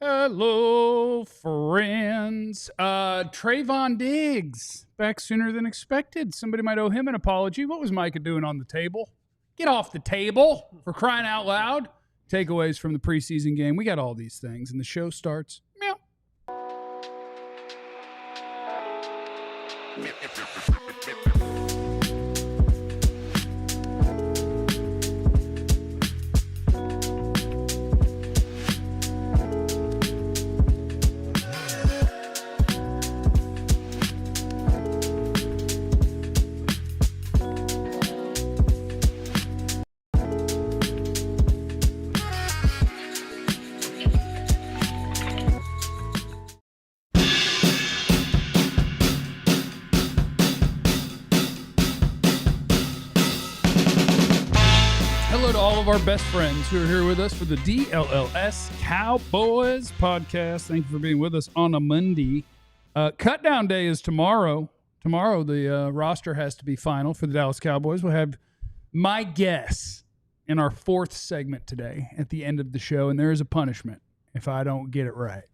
Hello, friends. Trevon Diggs back sooner than expected. Somebody might owe him an apology. What was Micah doing on the table? Get off the table, for crying out loud. Takeaways from the preseason game. We got all these things, and the show starts. Meow. All of our best friends who are here with us for the DLLS Cowboys podcast. Thank you for being with us on a Monday. Cut down day is tomorrow. Tomorrow the roster has to be final for the Dallas Cowboys. We'll have my guess in our fourth segment today at the end of the show, and there is a punishment if I don't get it right.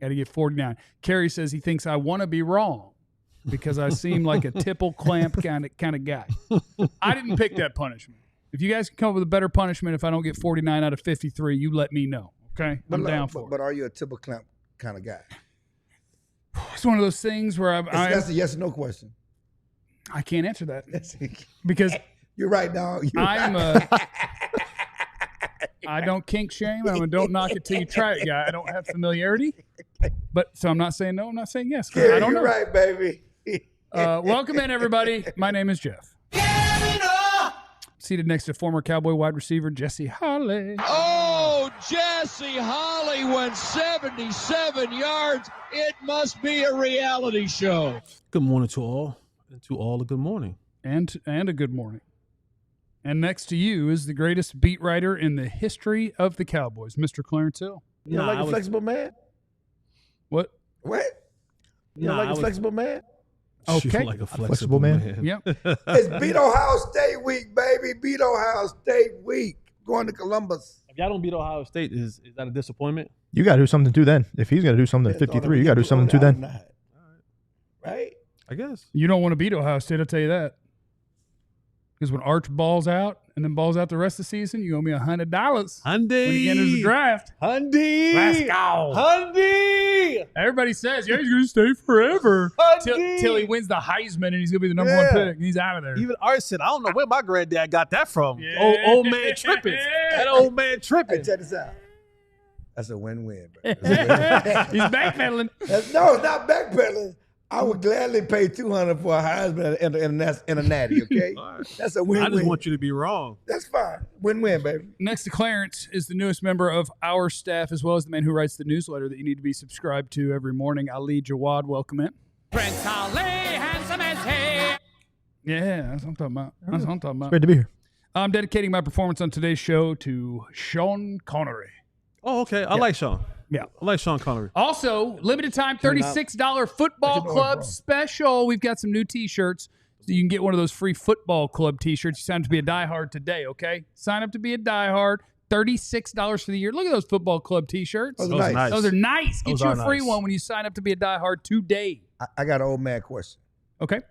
Got to get 49. Kerry says he thinks I want to be wrong because I seem like a tipple clamp kind of guy. I didn't pick that punishment. If you guys can come up with a better punishment if I don't get 49 out of 53, you let me know, okay? I'm down for it. But are you a tipple clamp kind of guy? It's one of those things where that's a yes or no question. I can't answer that because you're right, dog. I don't kink shame. I'm a don't knock it till you try it guy. I don't have familiarity, so I'm not saying no. I'm not saying yes. Yeah, I don't know. You're right, baby. Welcome in, everybody. My name is Jeff. Seated next to former Cowboy wide receiver Jesse Holley. Oh, Jesse Holley went 77 yards. It must be a reality show. Good morning to all, and to all a good morning. And a good morning. And next to you is the greatest beat writer in the history of the Cowboys, Mr. Clarence Hill. You like a flexible man? What? You like a flexible man? Okay. Like a flexible man. Yep. It's beat Ohio State week, baby. Beat Ohio State week. Going to Columbus. If y'all don't beat Ohio State, is that a disappointment? You got to do something too then. If he's going to do something at 53, you got to do something too then. Right? I guess. You don't want to beat Ohio State, I'll tell you that. Because when Arch balls out and then balls out the rest of the season, you owe me $100 Hyundai. when he enters the draft. Hyundai. Let's go. Hyundai. Everybody says, yeah, he's going to stay forever till he wins the Heisman and he's going to be the number one pick. He's out of there. Even Art said, I don't know where my granddad got that from. Yeah. Old man tripping. That old man tripping. Hey, check this out. That's a win-win, bro. He's backpedaling. No, it's not backpedaling. I would gladly pay $200 for a Heisman and a natty, okay? Right. That's a win-win. I just want you to be wrong. That's fine. Win-win, baby. Next to Clarence is the newest member of our staff, as well as the man who writes the newsletter that you need to be subscribed to every morning, Ali Jawad. Welcome in. Prince Ali, handsome as he. Yeah, that's what I'm talking about. Great to be here. I'm dedicating my performance on today's show to Sean Connery. Oh, okay. I like Sean. Yeah. I like Sean Connery. Also, limited time $36 football club special. We've got some new T-shirts. So you can get one of those free football club T-shirts. You sign up to be a diehard today, okay? Sign up to be a diehard. $36 for the year. Look at those football club T-shirts. Those are nice. Those are nice. Get Those you a are free nice. one when you sign up to be a diehard today. I got an old man question. Okay.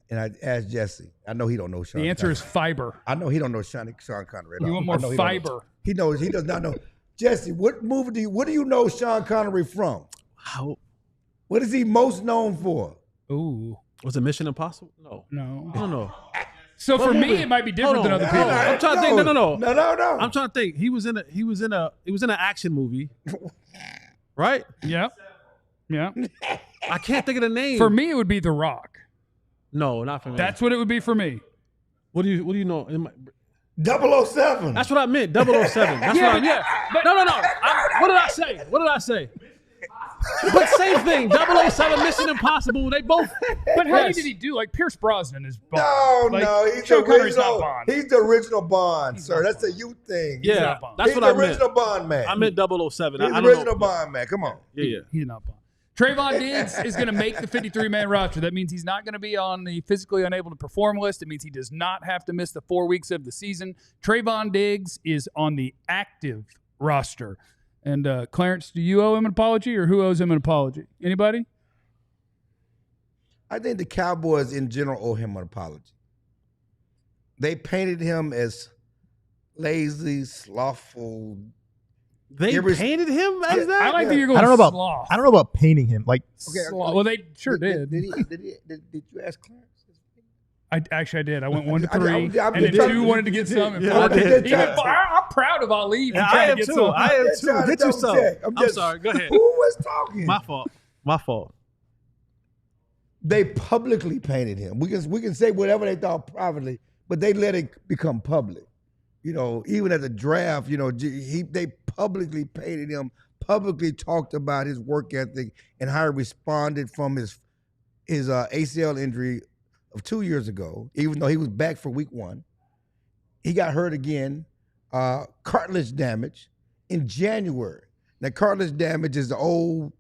And I asked Jesse. I know he don't know Sean. The answer is fiber. I know he don't know Sean Connery at all. You want more I know he fiber. don't know. He knows. He does not know. Jesse, what do you know Sean Connery from? How? What is he most known for? Ooh. Was it Mission Impossible? No. No. No. So for me, movie? it might be different Hold than on. other people. I'm trying to think. No. No. I'm trying to think. He was in an action movie, right? Yeah. Yeah. I can't think of the name. For me, it would be The Rock. No, not for me. That's what it would be for me. What do you know? 007. That's what I meant. 007. That's what I meant. No. What did I say? But same thing. 007, Mission Impossible. They both. But how many did he do? Like Pierce Brosnan is Bond. No. He's Sean the Connery's original. not Bond. He's the original Bond, sir. That's a you thing. Yeah, not Bond. that's He's what I the meant. original Bond man. I meant 007. He's I the don't original know. Bond man. Come on. Yeah. He's not Bond. Trevon Diggs is going to make the 53-man roster. That means he's not going to be on the physically unable to perform list. It means he does not have to miss the 4 weeks of the season. Trevon Diggs is on the active roster. And Clarence, do you owe him an apology, or who owes him an apology? Anybody? I think the Cowboys in general owe him an apology. They painted him as lazy, slothful. They painted him as that? I like that you're going I don't know sloth. about painting him. Like, Well, they sure did. Did you ask Clarence? I did. I went 1 to 3, I'm and just then trying 2 to- wanted to get some. Yeah, I did. I'm proud of Ali. Yeah, I am too. I am just trying too. to Get you double some. check. I'm sorry. Go ahead. Who was talking? My fault. My fault. They publicly painted him. We can say whatever they thought privately, but they let it become public. You know, even at the draft, you know, they publicly painted him, publicly talked about his work ethic and how he responded from his ACL injury of 2 years ago, even though he was back for week 1. He got hurt again, cartilage damage in January. Now, cartilage damage is the old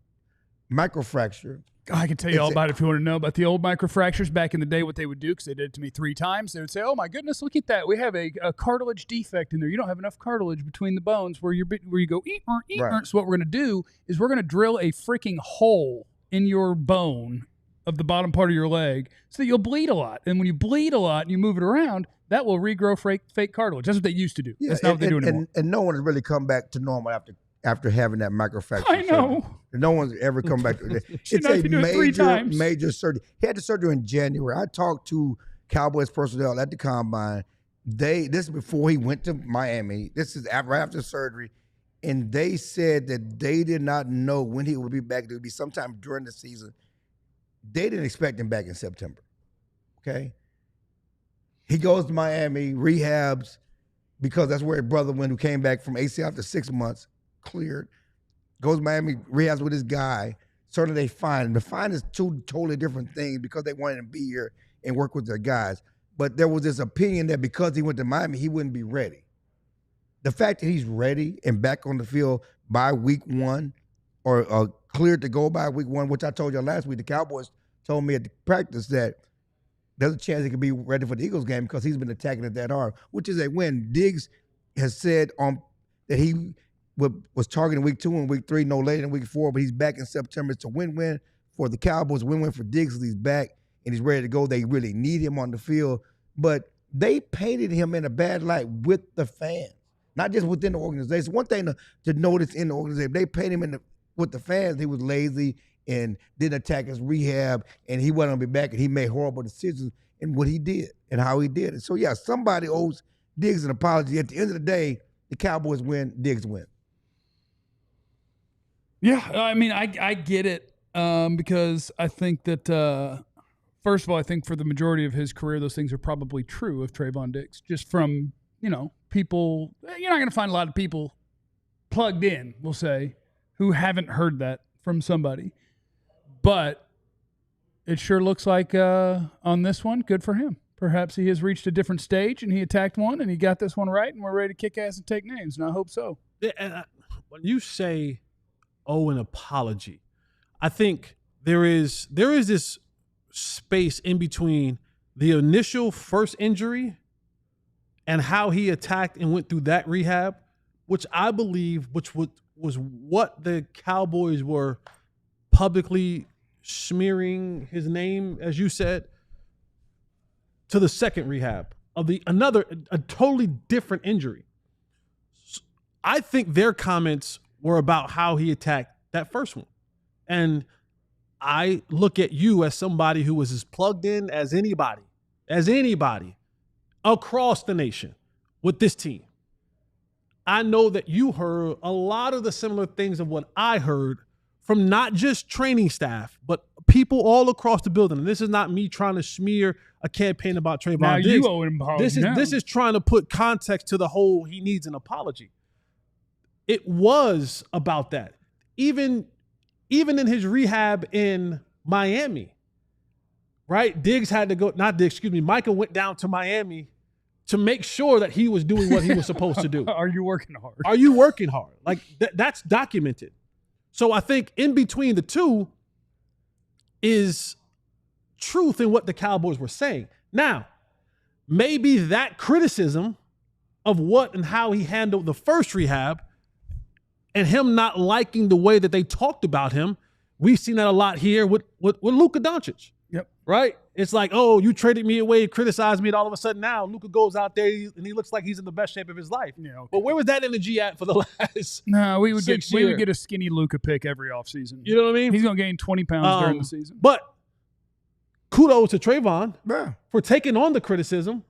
microfracture. I can tell you all about it if you want to know about the old microfractures back in the day, what they would do, because they did it to me 3 times. They would say, oh, my goodness, look at that. We have a cartilage defect in there. You don't have enough cartilage between the bones where you go, Right. So what we're going to do is we're going to drill a freaking hole in your bone of the bottom part of your leg so that you'll bleed a lot. And when you bleed a lot and you move it around, that will regrow fake cartilage. That's what they used to do. Yeah, That's not what they do anymore. And no one has really come back to normal after having that microfracture. I know. surgery. No one's ever come back to it. Should It's not a be doing it 3 times. major surgery. He had the surgery in January. I talked to Cowboys personnel at the combine. This is before he went to Miami. This is right after surgery. And they said that they did not know when he would be back. It would be sometime during the season. They didn't expect him back in September. Okay? He goes to Miami, rehabs, because that's where his brother went, who came back from ACL after 6 months, cleared. Goes to Miami, rehabs with his guy. Certainly they fine him. The fine is 2 totally different things because they wanted him to be here and work with their guys. But there was this opinion that because he went to Miami, he wouldn't be ready. The fact that he's ready and back on the field by week 1 or cleared to go by week 1, which I told you last week, the Cowboys told me at the practice that there's a chance he could be ready for the Eagles game because he's been attacking it that hard, which is a win. Diggs has said that he was targeting week 2 and week 3, no later than week 4, but he's back in September. It's a win-win for the Cowboys, win-win for Diggs. He's back and he's ready to go. They really need him on the field, but they painted him in a bad light with the fans, not just within the organization. One thing to notice in the organization, they painted him with the fans. He was lazy and didn't attack his rehab, and he wasn't going to be back, and he made horrible decisions in what he did and how he did it. So, yeah, somebody owes Diggs an apology. At the end of the day, the Cowboys win, Diggs win. Yeah, I mean, I get it because I think that, first of all, I think for the majority of his career, those things are probably true of Trevon Diggs. Just from, people, you're not going to find a lot of people plugged in, we'll say, who haven't heard that from somebody. But it sure looks like on this one, good for him. Perhaps he has reached a different stage and he attacked one and he got this one right and we're ready to kick ass and take names, and I hope so. Yeah, and when you say owe an apology, I think there is this space in between the initial first injury and how he attacked and went through that rehab, which I believe was what the Cowboys were publicly smearing his name, as you said, to the second rehab of a totally different injury. I think their comments were about how he attacked that first one. And I look at you as somebody who was as plugged in as anybody across the nation with this team. I know that you heard a lot of the similar things of what I heard from not just training staff, but people all across the building. And this is not me trying to smear a campaign about Trevon Now Diggs. you owe him an apology. This is trying to put context to the whole he needs an apology. It was about that. Even in his rehab in Miami, right? Micah went down to Miami to make sure that he was doing what he was supposed to do. Are you working hard? Are you working hard? Like that's documented. So I think in between the two is truth in what the Cowboys were saying. Now, maybe that criticism of what and how he handled the first rehab and him not liking the way that they talked about him. We've seen that a lot here with Luka Doncic. Yep. Right? It's like, oh, you traded me away, criticized me, and all of a sudden now Luka goes out there and he looks like he's in the best shape of his life. Yeah, okay. But where was that energy at for the last? No, we would Six get a skinny Luka pick every offseason. You know what I mean? He's going to gain 20 pounds during the season. But kudos to Trevon Yeah. for taking on the criticism.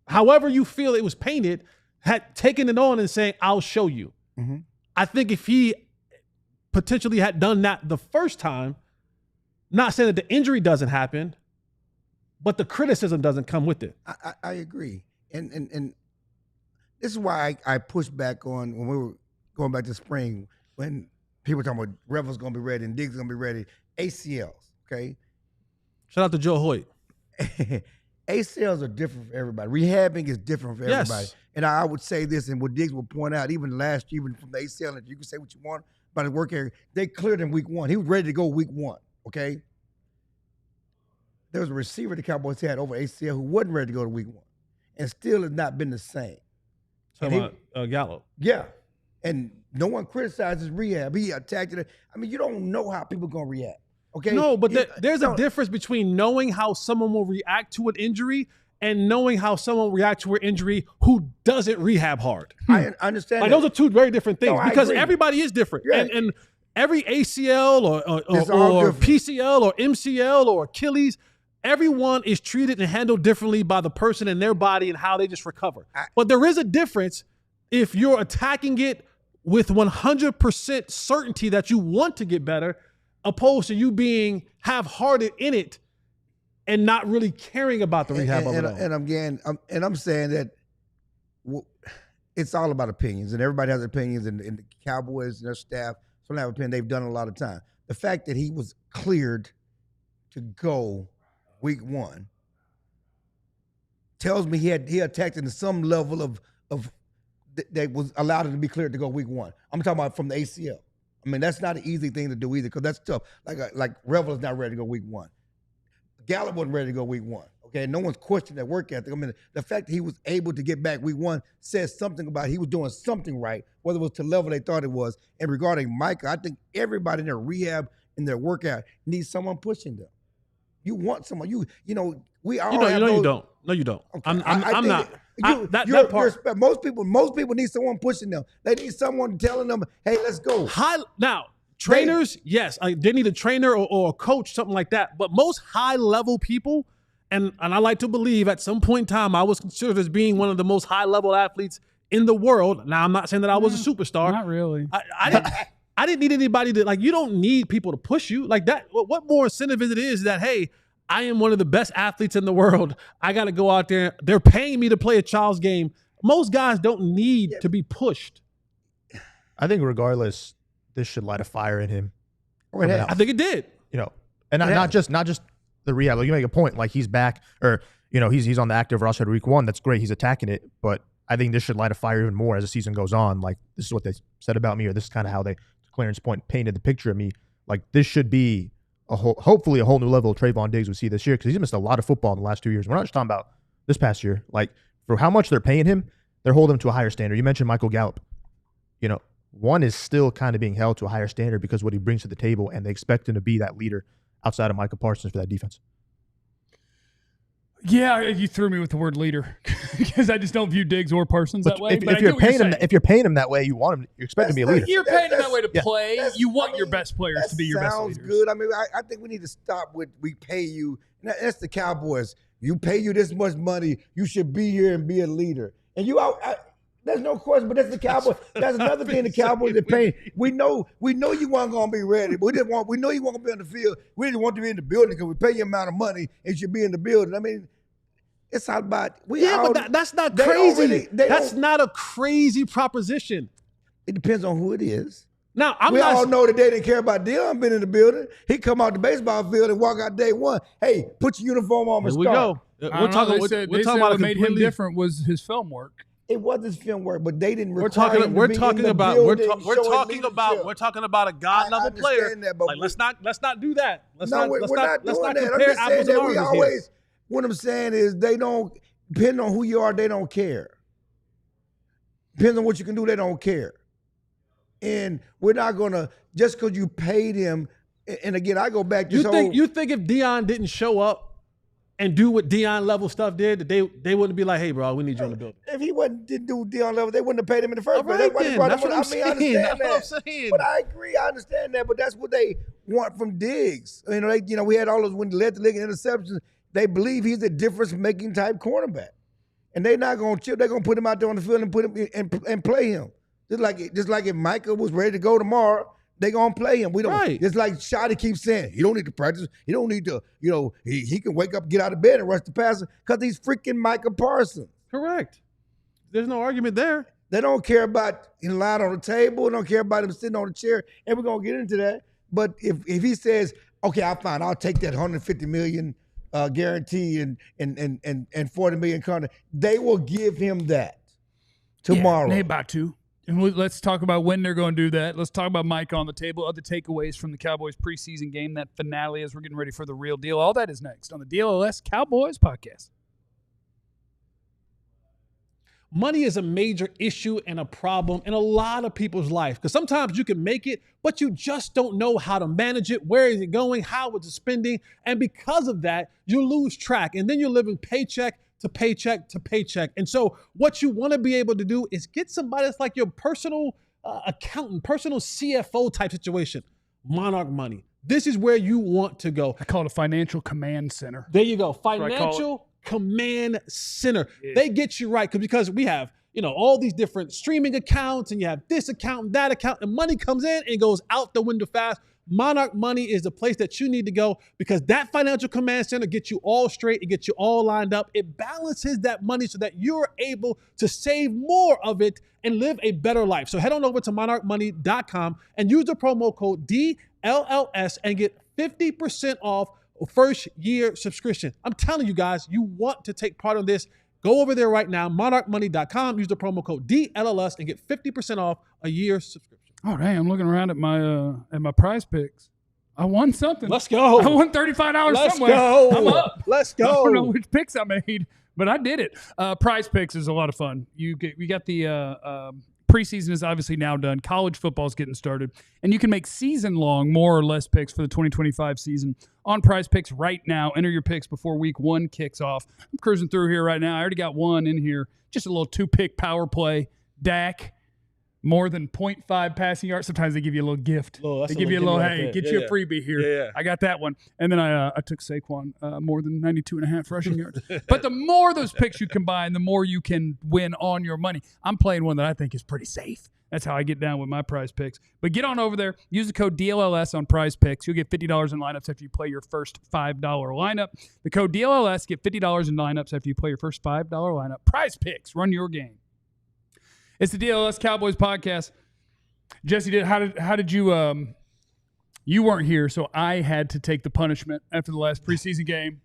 However you feel it was painted, had taken it on and saying, I'll show you. Mm-hmm. I think if he potentially had done that the first time, not saying that the injury doesn't happen, but the criticism doesn't come with it. I agree. And this is why I pushed back on when we were going back to spring, when people were talking about Revel's going to be ready and Diggs going to be ready. ACLs, okay? Shout out to Joe Hoyt. ACLs are different for everybody. Rehabbing is different for everybody. Yes. And I would say this, and what Diggs will point out, even last year, even from the ACL, and you can say what you want about his work area, they cleared him week 1. He was ready to go week 1, okay? There was a receiver the Cowboys had over ACL who wasn't ready to go to week 1 and still has not been the same. Talking about Gallo. Yeah. And no one criticizes rehab. He attacked it. I mean, you don't know how people are going to react. Okay. No, but there's a difference between knowing how someone will react to an injury and knowing how someone will react to an injury who doesn't rehab hard. I understand. Like, those are two very different things because agree. everybody is different. Yeah. And every ACL or different. PCL or MCL or Achilles, everyone is treated and handled differently by the person and their body and how they just recover. But there is a difference if you're attacking it with 100% certainty that you want to get better, opposed to you being half-hearted in it and not really caring about the rehab of it all. And I'm saying that it's all about opinions, and everybody has opinions, and the Cowboys and their staff don't have opinions. They've done a lot of time. The fact that he was cleared to go week 1 tells me he attacked into some level of that was allowed him to be cleared to go week 1. I'm talking about from the ACL. I mean, that's not an easy thing to do either, because that's tough. Like Revel is not ready to go week 1. Gallup wasn't ready to go week 1. Okay, no one's questioning that work ethic. I mean, the fact that he was able to get back week 1 says something about he was doing something right, whether it was to the level they thought it was. And regarding Micah, I think everybody in their rehab, in their workout, needs someone pushing them. You want someone. You know, we all have those. You don't. No, you don't. Okay. I'm not. That part. Most people need someone pushing them. They need someone telling them, "Hey, let's go." Now, trainers, yes, they need a trainer or a coach, something like that. But most high-level people, and I like to believe at some point in time I was considered as being one of the most high-level athletes in the world. Now, I'm not saying that I was a superstar. Not really. I didn't need anybody to, like, you don't need people to push you like that. What more incentive is that, hey, I am one of the best athletes in the world. I got to go out there. They're paying me to play a child's game. Most guys don't need to be pushed. I think regardless, this should light a fire in him. I think it did. You know, and not just the rehab. Like, you make a point, like he's back, or he's on the active roster week 1. That's great. He's attacking it, but I think this should light a fire even more as the season goes on. Like, this is what they said about me, or this is kind of how they, to Clarence point, painted the picture of me. Like, this should be hopefully a whole new level of Trevon Diggs we see this year, because he's missed a lot of football in the last 2 years. We're not just talking about this past year. Like, for how much they're paying him, they're holding him to a higher standard. You mentioned Michael Gallup. You know, one is still kind of being held to a higher standard because of what he brings to the table, and they expect him to be that leader outside of Micah Parsons for that defense. Yeah, you threw me with the word leader because I just don't view Diggs or Parsons that way. If you're paying him that way, you want him. You expect him to be a leader. You're paying him that way to play. You want your best players to be your best leaders. Sounds good. I mean, I think we need to stop with we pay you. That's the Cowboys. You pay you this much money, you should be here and be a leader. And there's no question, but that's the Cowboys. That's another thing the Cowboys are paying. We know you weren't going to be ready, but we know you weren't going to be on the field. We didn't want to be in the building because we pay you amount of money and you should be in the building. I mean, it's all about but that's not crazy. That's not a crazy proposition. It depends on who it is. Now, we all know that they didn't care about Dion being in the building. He come out the baseball field and walk out day 1. Hey, put your uniform on and start. Here we go. We're talking about what made him different was his film work. It was his film work, but they didn't. We're talking about a God level player. That, but like, let's not do that. We're not doing that. I'm just saying that we always. What I'm saying is they don't, depending on who you are, they don't care. Depends on what you can do, they don't care. And we're not gonna just because you paid him. And again, I go back to you think if Deion didn't show up and do what Deion level stuff did, that they wouldn't be like, hey, bro, we need you in the building. If he didn't do Deion level, they wouldn't have paid him in the first place. Right, That's why they then. brought That's him what on. I'm I saying. understand That's that. what I'm saying. But I agree. I understand that. But that's what they want from Diggs. We had all those when he led the league in interceptions. They believe he's a difference-making type cornerback, and they're not going to chill. They're going to put him out there on the field and put him and play him. Just like if Micah was ready to go tomorrow, they gonna play him. We don't. Right. It's like Shotty keeps saying, he don't need to practice. He don't need to. He can wake up, get out of bed, and rush the passer because he's freaking Micah Parsons. Correct. There's no argument there. They don't care about him lying on the table. They don't care about him sitting on the chair. And we're gonna get into that. But if he says, okay, I'll take that $150 million guarantee and $40 million contract, they will give him that tomorrow. Yeah, they about to. And let's talk about when they're going to do that. Let's talk about Mike on the table, other takeaways from the Cowboys preseason game, that finale as we're getting ready for the real deal. All that is next on the DLLS Cowboys podcast. Money is a major issue and a problem in a lot of people's life because sometimes you can make it, but you just don't know how to manage it. Where is it going? How is it spending? And because of that, you lose track. And then you're living paycheck to paycheck to paycheck. And so what you want to be able to do is get somebody that's like your personal accountant, personal CFO type situation. Monarch Money. This is where you want to go. I call it a financial command center. There you go. Financial command center. Yeah. They get you right because we have, all these different streaming accounts and you have this account and that account and money comes in and goes out the window fast. Monarch Money is the place that you need to go because that financial command center gets you all straight. It gets you all lined up. It balances that money so that you're able to save more of it and live a better life. So head on over to monarchmoney.com and use the promo code DLLS and get 50% off first year subscription. I'm telling you guys, you want to take part in this. Go over there right now, monarchmoney.com, use the promo code DLLS and get 50% off a year subscription. Oh, dang, I'm looking around at my prize picks. I won something. Let's go. I won $35 Let's somewhere. Go. I'm up. Let's go. I don't know which picks I made, but I did it. Prize picks is a lot of fun. We got the preseason is obviously now done. College football is getting started, and you can make season-long more or less picks for the 2025 season on Prize Picks right now. Enter your picks before week 1 kicks off. I'm cruising through here right now. I already got one in here. Just a little 2-pick power play. Dak. More than 0.5 passing yards. Sometimes they give you a little gift. They give you a little, hey, get you a freebie here. Yeah. I got that one. And then I took Saquon more than 92.5 rushing yards. But the more those picks you combine, the more you can win on your money. I'm playing one that I think is pretty safe. That's how I get down with my Prize Picks. But get on over there. Use the code DLLS on Prize Picks. You'll get $50 in lineups after you play your first $5 lineup. The code DLLS, get $50 in lineups after you play your first $5 lineup. Prize Picks. Run your game. It's the DLLS Cowboys podcast. Jesse, how did you you weren't here, so I had to take the punishment after the last preseason game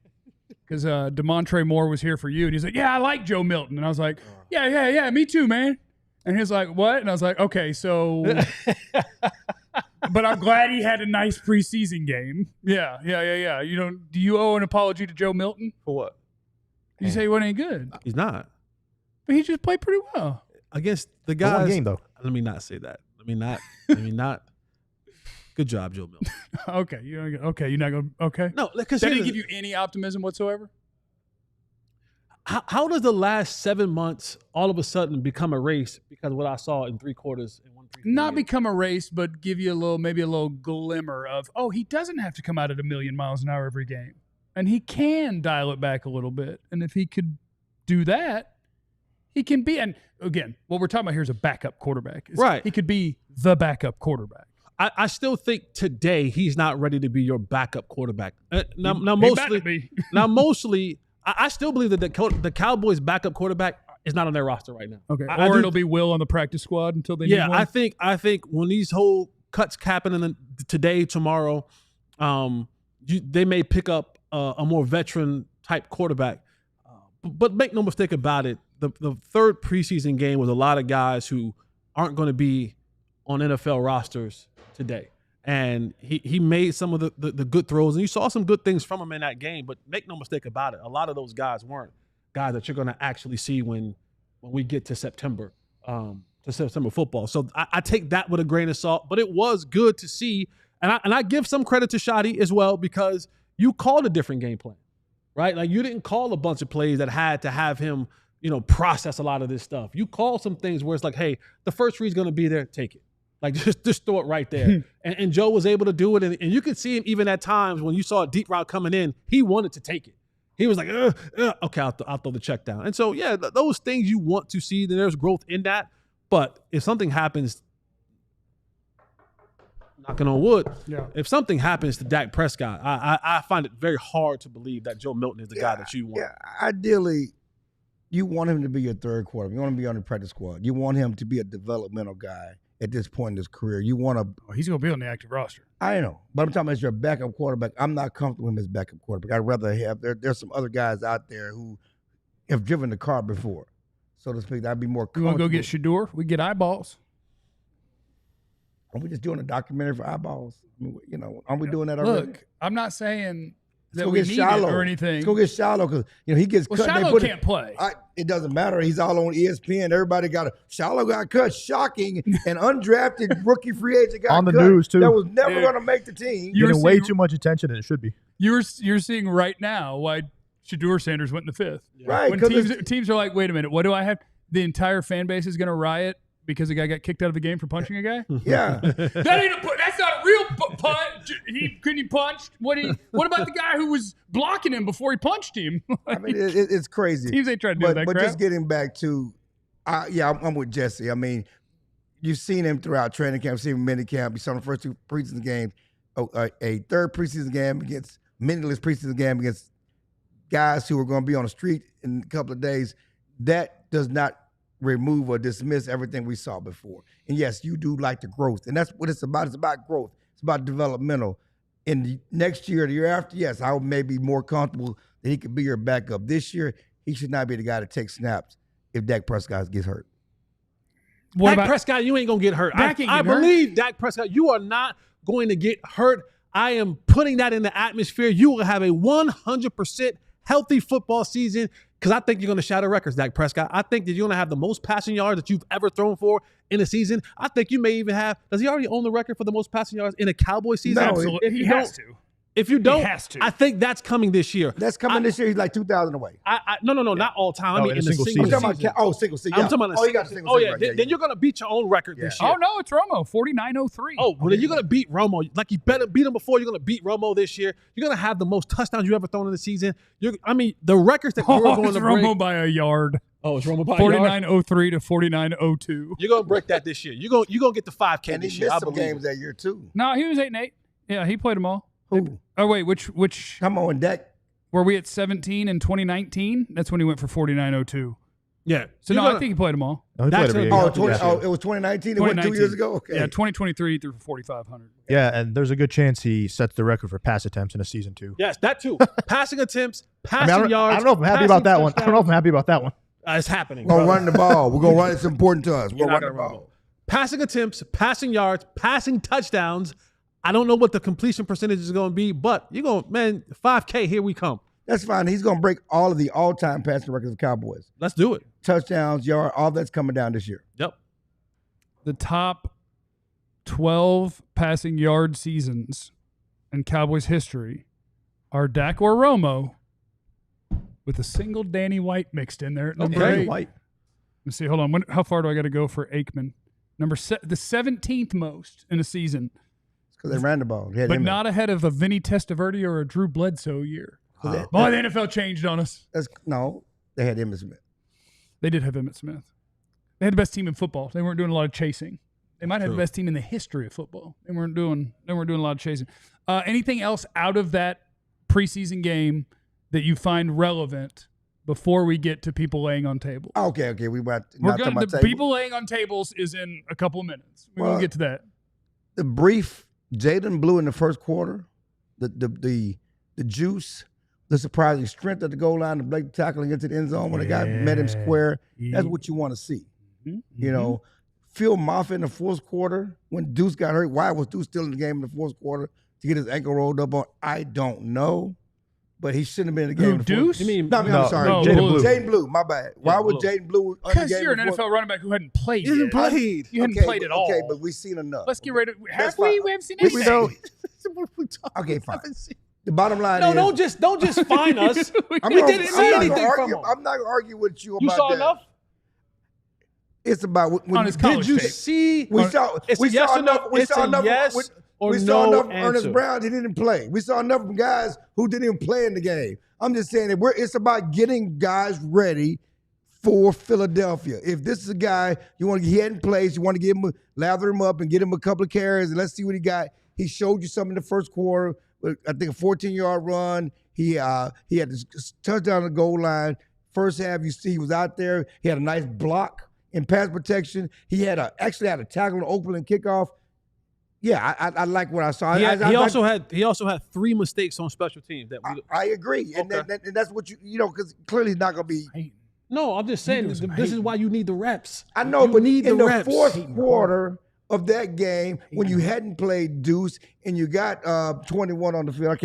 because DeMontre Moore was here for you, and he's like, yeah, I like Joe Milton. And I was like, yeah, me too, man. And he was like, what? And I was like, okay, so but I'm glad he had a nice preseason game. Yeah. Do you owe an apology to Joe Milton? For what? You say he wasn't any good. He's not. But he just played pretty well. Against the guys. One game, though. Let me not say that. Let me not. Good job, Joe Milton. Okay. You're not going to. Okay. No, because that didn't give you any optimism whatsoever? How does the last 7 months all of a sudden become a race because of what I saw in 3 quarters and 1 3? Not become a race, but give you maybe a little glimmer of, he doesn't have to come out at 1,000,000 miles an hour every game. And he can dial it back a little bit. And if he could do that, he can be, and again, what we're talking about here is a backup quarterback. Right. He could be the backup quarterback. I still think today he's not ready to be your backup quarterback. Now mostly, I still believe that the Cowboys' backup quarterback is not on their roster right now. Okay, it'll be Will on the practice squad until they need one. I think when these whole cuts happen today, tomorrow, they may pick up a more veteran type quarterback. But make no mistake about it, the third preseason game was a lot of guys who aren't going to be on NFL rosters today. And he made some of the good throws, and you saw some good things from him in that game. But make no mistake about it, a lot of those guys weren't guys that you're going to actually see when we get to September to to September football. So I take that with a grain of salt, but it was good to see. And I give some credit to Shotty as well, because you called a different game plan, right? Like, you didn't call a bunch of plays that had to have him, process a lot of this stuff. You called some things where it's like, hey, the first read's going to be there, take it. Like, just throw it right there. and Joe was able to do it. And you could see him even at times when you saw a deep route coming in, he wanted to take it. He was like, okay, I'll throw the check down. And so, yeah, those things you want to see, there's growth in that. But if something happens, knocking on wood, if something happens to Dak Prescott, I find it very hard to believe that Joe Milton is the guy that you want. Yeah, ideally, you want him to be your third quarterback. You want him to be on the practice squad. You want him to be a developmental guy at this point in his career. You want to. He's going to be on the active roster. I know, but I'm talking about as your backup quarterback. I'm not comfortable with him as backup quarterback. I'd rather have. There's some other guys out there who have driven the car before, so to speak. I'd be more You comfortable. want to go get Shador? We get eyeballs. Are we just doing a documentary for eyeballs? I mean, aren't we doing that already? Look, I'm not saying Let's that go we get need Shiloh it or anything. Let's go get Shiloh because he gets Well, cut. and they Shiloh put can't play. It doesn't matter. He's all on ESPN. Everybody Shiloh got cut. Shocking. An undrafted rookie free agent got On the cut. news, too. That was never going to make the team. You're Getting way seeing- too much attention than it should be. You're seeing right now why Shador Sanders went in the 5th. Right. When 'cause teams are like, wait a minute, what do I have? The entire fan base is going to riot because a guy got kicked out of the game for punching a guy? yeah. That's not a real punch. He punched. What about the guy who was blocking him before he punched him? I mean, it's crazy. Teams ain't trying to do that But crap. just getting back to, I'm with Jesse. I mean, you've seen him throughout training camp, seen him in mini camp. You saw him the first two preseason games, a third preseason game against meaningless preseason game against guys who are going to be on the street in a couple of days. That does not remove or dismiss everything we saw before. And yes, you do like the growth. And that's what it's about. It's about growth. It's about developmental. In the next year, the year after, yes, I may be more comfortable that he could be your backup. This year, he should not be the guy to take snaps if Dak Prescott gets hurt. Dak Prescott, you ain't going to get hurt. I believe Dak Prescott, you are not going to get hurt. I am putting that in the atmosphere. You will have a 100% healthy football season because I think you're going to shatter records, Dak Prescott. I think that you're going to have the most passing yards that you've ever thrown for in a season. I think you may even have – does he already own the record for the most passing yards in a Cowboys season? No, Absolutely. He has to. If you don't, He has to. I think that's coming this year. That's coming this year. He's like 2,000 away. No, not all time. I mean, in a single season. I'm talking about single season. I'm talking about he got a single Oh, season. yeah. Right. Then you're going to beat your own record this year. Oh, no, it's Romo, 49.03. Oh, well, then you're going to beat Romo. Like, you better beat him before. You're going to beat Romo this year. You're going to have the most touchdowns you ever thrown in the season. The records that you're going to break. Romo by a yard. Oh, it's Romo by a yard? 49.03 to 49.02. You're going to break that this year. You're going to get the 5K And this he year. missed I some believe games that year, too. No, he was 8-8. Yeah, he played them all. Who? Oh, wait, which Come on, Dak. were we at 17 in 2019? That's when he went for 49.02. Yeah. So, I think he played them all. No, he That's played every gonna year. be- it was 2019. It wasn't 2 years ago? Okay. Yeah, 2023 he threw for 4,500. Yeah, and there's a good chance he sets the record for pass attempts in a season, too. Yes, that too. Passing attempts, I passing yards. I don't know if I'm happy about that one. I don't know if I'm happy about that one. It's happening. We're going to brother. run the ball. We're going to run. It's important to us. We're You're going not to run the gonna run ball. Passing attempts, passing yards, passing touchdowns. I don't know what the completion percentage is going to be, but you're going, 5K, here we come. That's fine. He's going to break all of the all-time passing records of Cowboys. Let's do it. Touchdowns, yard, all that's coming down this year. Yep. The top 12 passing yard seasons in Cowboys history are Dak or Romo with a single Danny White mixed in there. Number Okay. 8. White. Let me see. Hold on. How far do I got to go for Aikman? The 17th most in a season, Because they ran the ball. They had but him in. not ahead of a Vinny Testaverde or a Drew Bledsoe year. Wow. Boy, the NFL changed on us. No, they had Emmitt Smith. They did have Emmitt Smith. They had the best team in football. They weren't doing a lot of chasing. They might have the best team in the history of football. They weren't doing a lot of chasing. Anything else out of that preseason game that you find relevant before we get to people laying on tables? Okay. We're We're going to people laying on tables is in a couple of minutes. We won't get to that. The brief Jaydon blew in the first quarter, the juice, the surprising strength at the goal line, the blatant tackling into the end zone when the guy met him square. That's what you want to see. Mm-hmm. You know, Phil Mafah in the fourth quarter when Deuce got hurt. Why was Deuce still in the game in the fourth quarter to get his ankle rolled up on? I don't know. but he shouldn't have been in the game. Who, Deuce? You mean No, I'm sorry. no, Jaydon Blue. Blue. Jaydon Blue, my bad. Why was Blue. Jaydon Blue on the Because game you're an before? NFL running back who hadn't played He hasn't yet. played. You hadn't played at all. Okay, but we've seen enough. Let's get ready. Have That's we? fine. We haven't seen We anything. know. What are we talking Okay, fine. about? The bottom line No, is don't just fine us. I'm We gonna- didn't I'm see not gonna anything from argue- him. I'm not going to argue with you about You saw that. enough? It's about when On his you- college Did you tape. see? we saw It's we a yes saw or no. enough. We It's saw a enough. yes or we saw no enough. Ernest answer. Brown, he didn't play. We saw enough from guys who didn't even play in the game. I'm just saying that it's about getting guys ready for Philadelphia. If this is a guy he hadn't played, you want to give him, lather him up and get him a couple of carries and let's see what he got. He showed you something in the first quarter. I think a 14-yard run. He had this touchdown on the goal line. First half, you see he was out there. He had a nice block in pass protection. He actually had a tackle on the opening kickoff. Yeah, I like what I saw. He also had 3 mistakes on special teams. I agree, and Okay. that's what because clearly he's not going to be. No, I'm just saying this is why you need the reps. I know, You but need in the the reps. fourth quarter of that game, when you hadn't played Deuce and you got 21 on the field,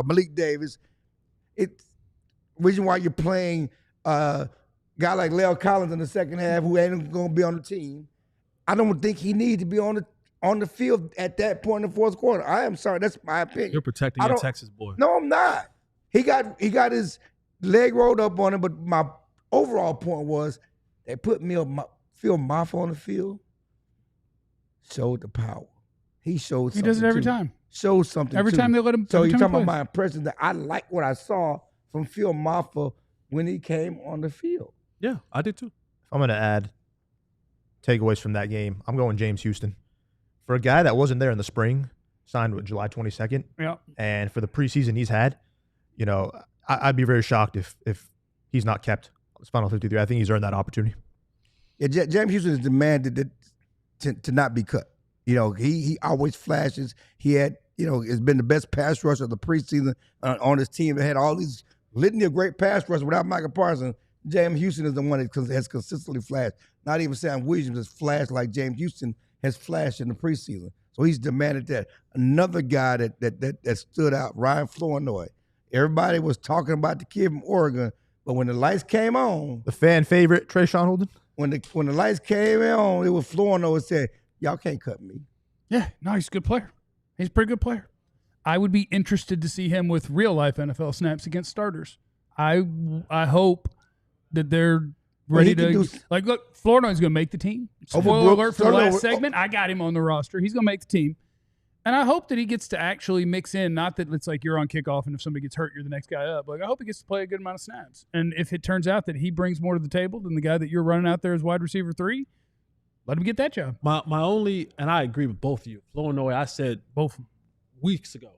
Malik Davis, it's reason why you're playing a guy like Lel Collins in the second half who ain't going to be on the team. I don't think he needs to be on the field at that point in the fourth quarter. I am sorry, that's my opinion. You're protecting I your don't- Texas boy. No, I'm not. He got his leg rolled up on him, but my overall point was they put Phil Mafah on the field, showed the power. He showed something. He does it every too. time. Showed something Every too. time they let him. So every you're time he talking about plays. my impression that I like what I saw from Phil Mafah when he came on the field. Yeah, I did too. I'm going to add takeaways from that game. I'm going James Houston. For a guy that wasn't there in the spring, signed with July 22nd, Yeah. and for the preseason he's had, I'd be very shocked if he's not kept on his final 53. I think he's earned that opportunity. Yeah, James Houston is demanded to not be cut. He always flashes. He had, has been the best pass rusher of the preseason on his team. They had all these litany of great pass rushers without Micah Parsons. James Houston is the one that has consistently flashed. Not even Sam Williams has flashed like James Houston has flashed in the preseason. So he's demanded that. Another guy that stood out, Ryan Flournoy. Everybody was talking about the kid from Oregon, but when the lights came on, The fan favorite, Trayshawn Holden. when the lights came on, it was Flournoy that said, "Y'all can't cut me." Yeah. No, he's a good player. He's a pretty good player. I would be interested to see him with real life NFL snaps against starters. I hope that they're ready he can to do- look. Flournoy's going to make the team. Over Spoiler Brooks, alert for the Flournoy- last segment. I got him on the roster. He's going to make the team. And I hope that he gets to actually mix in, not that it's like you're on kickoff and if somebody gets hurt, you're the next guy up. Like I hope he gets to play a good amount of snaps. And if it turns out that he brings more to the table than the guy that you're running out there as wide receiver 3, let him get that job. My only, and I agree with both of you. Flournoy, I said Both. weeks ago.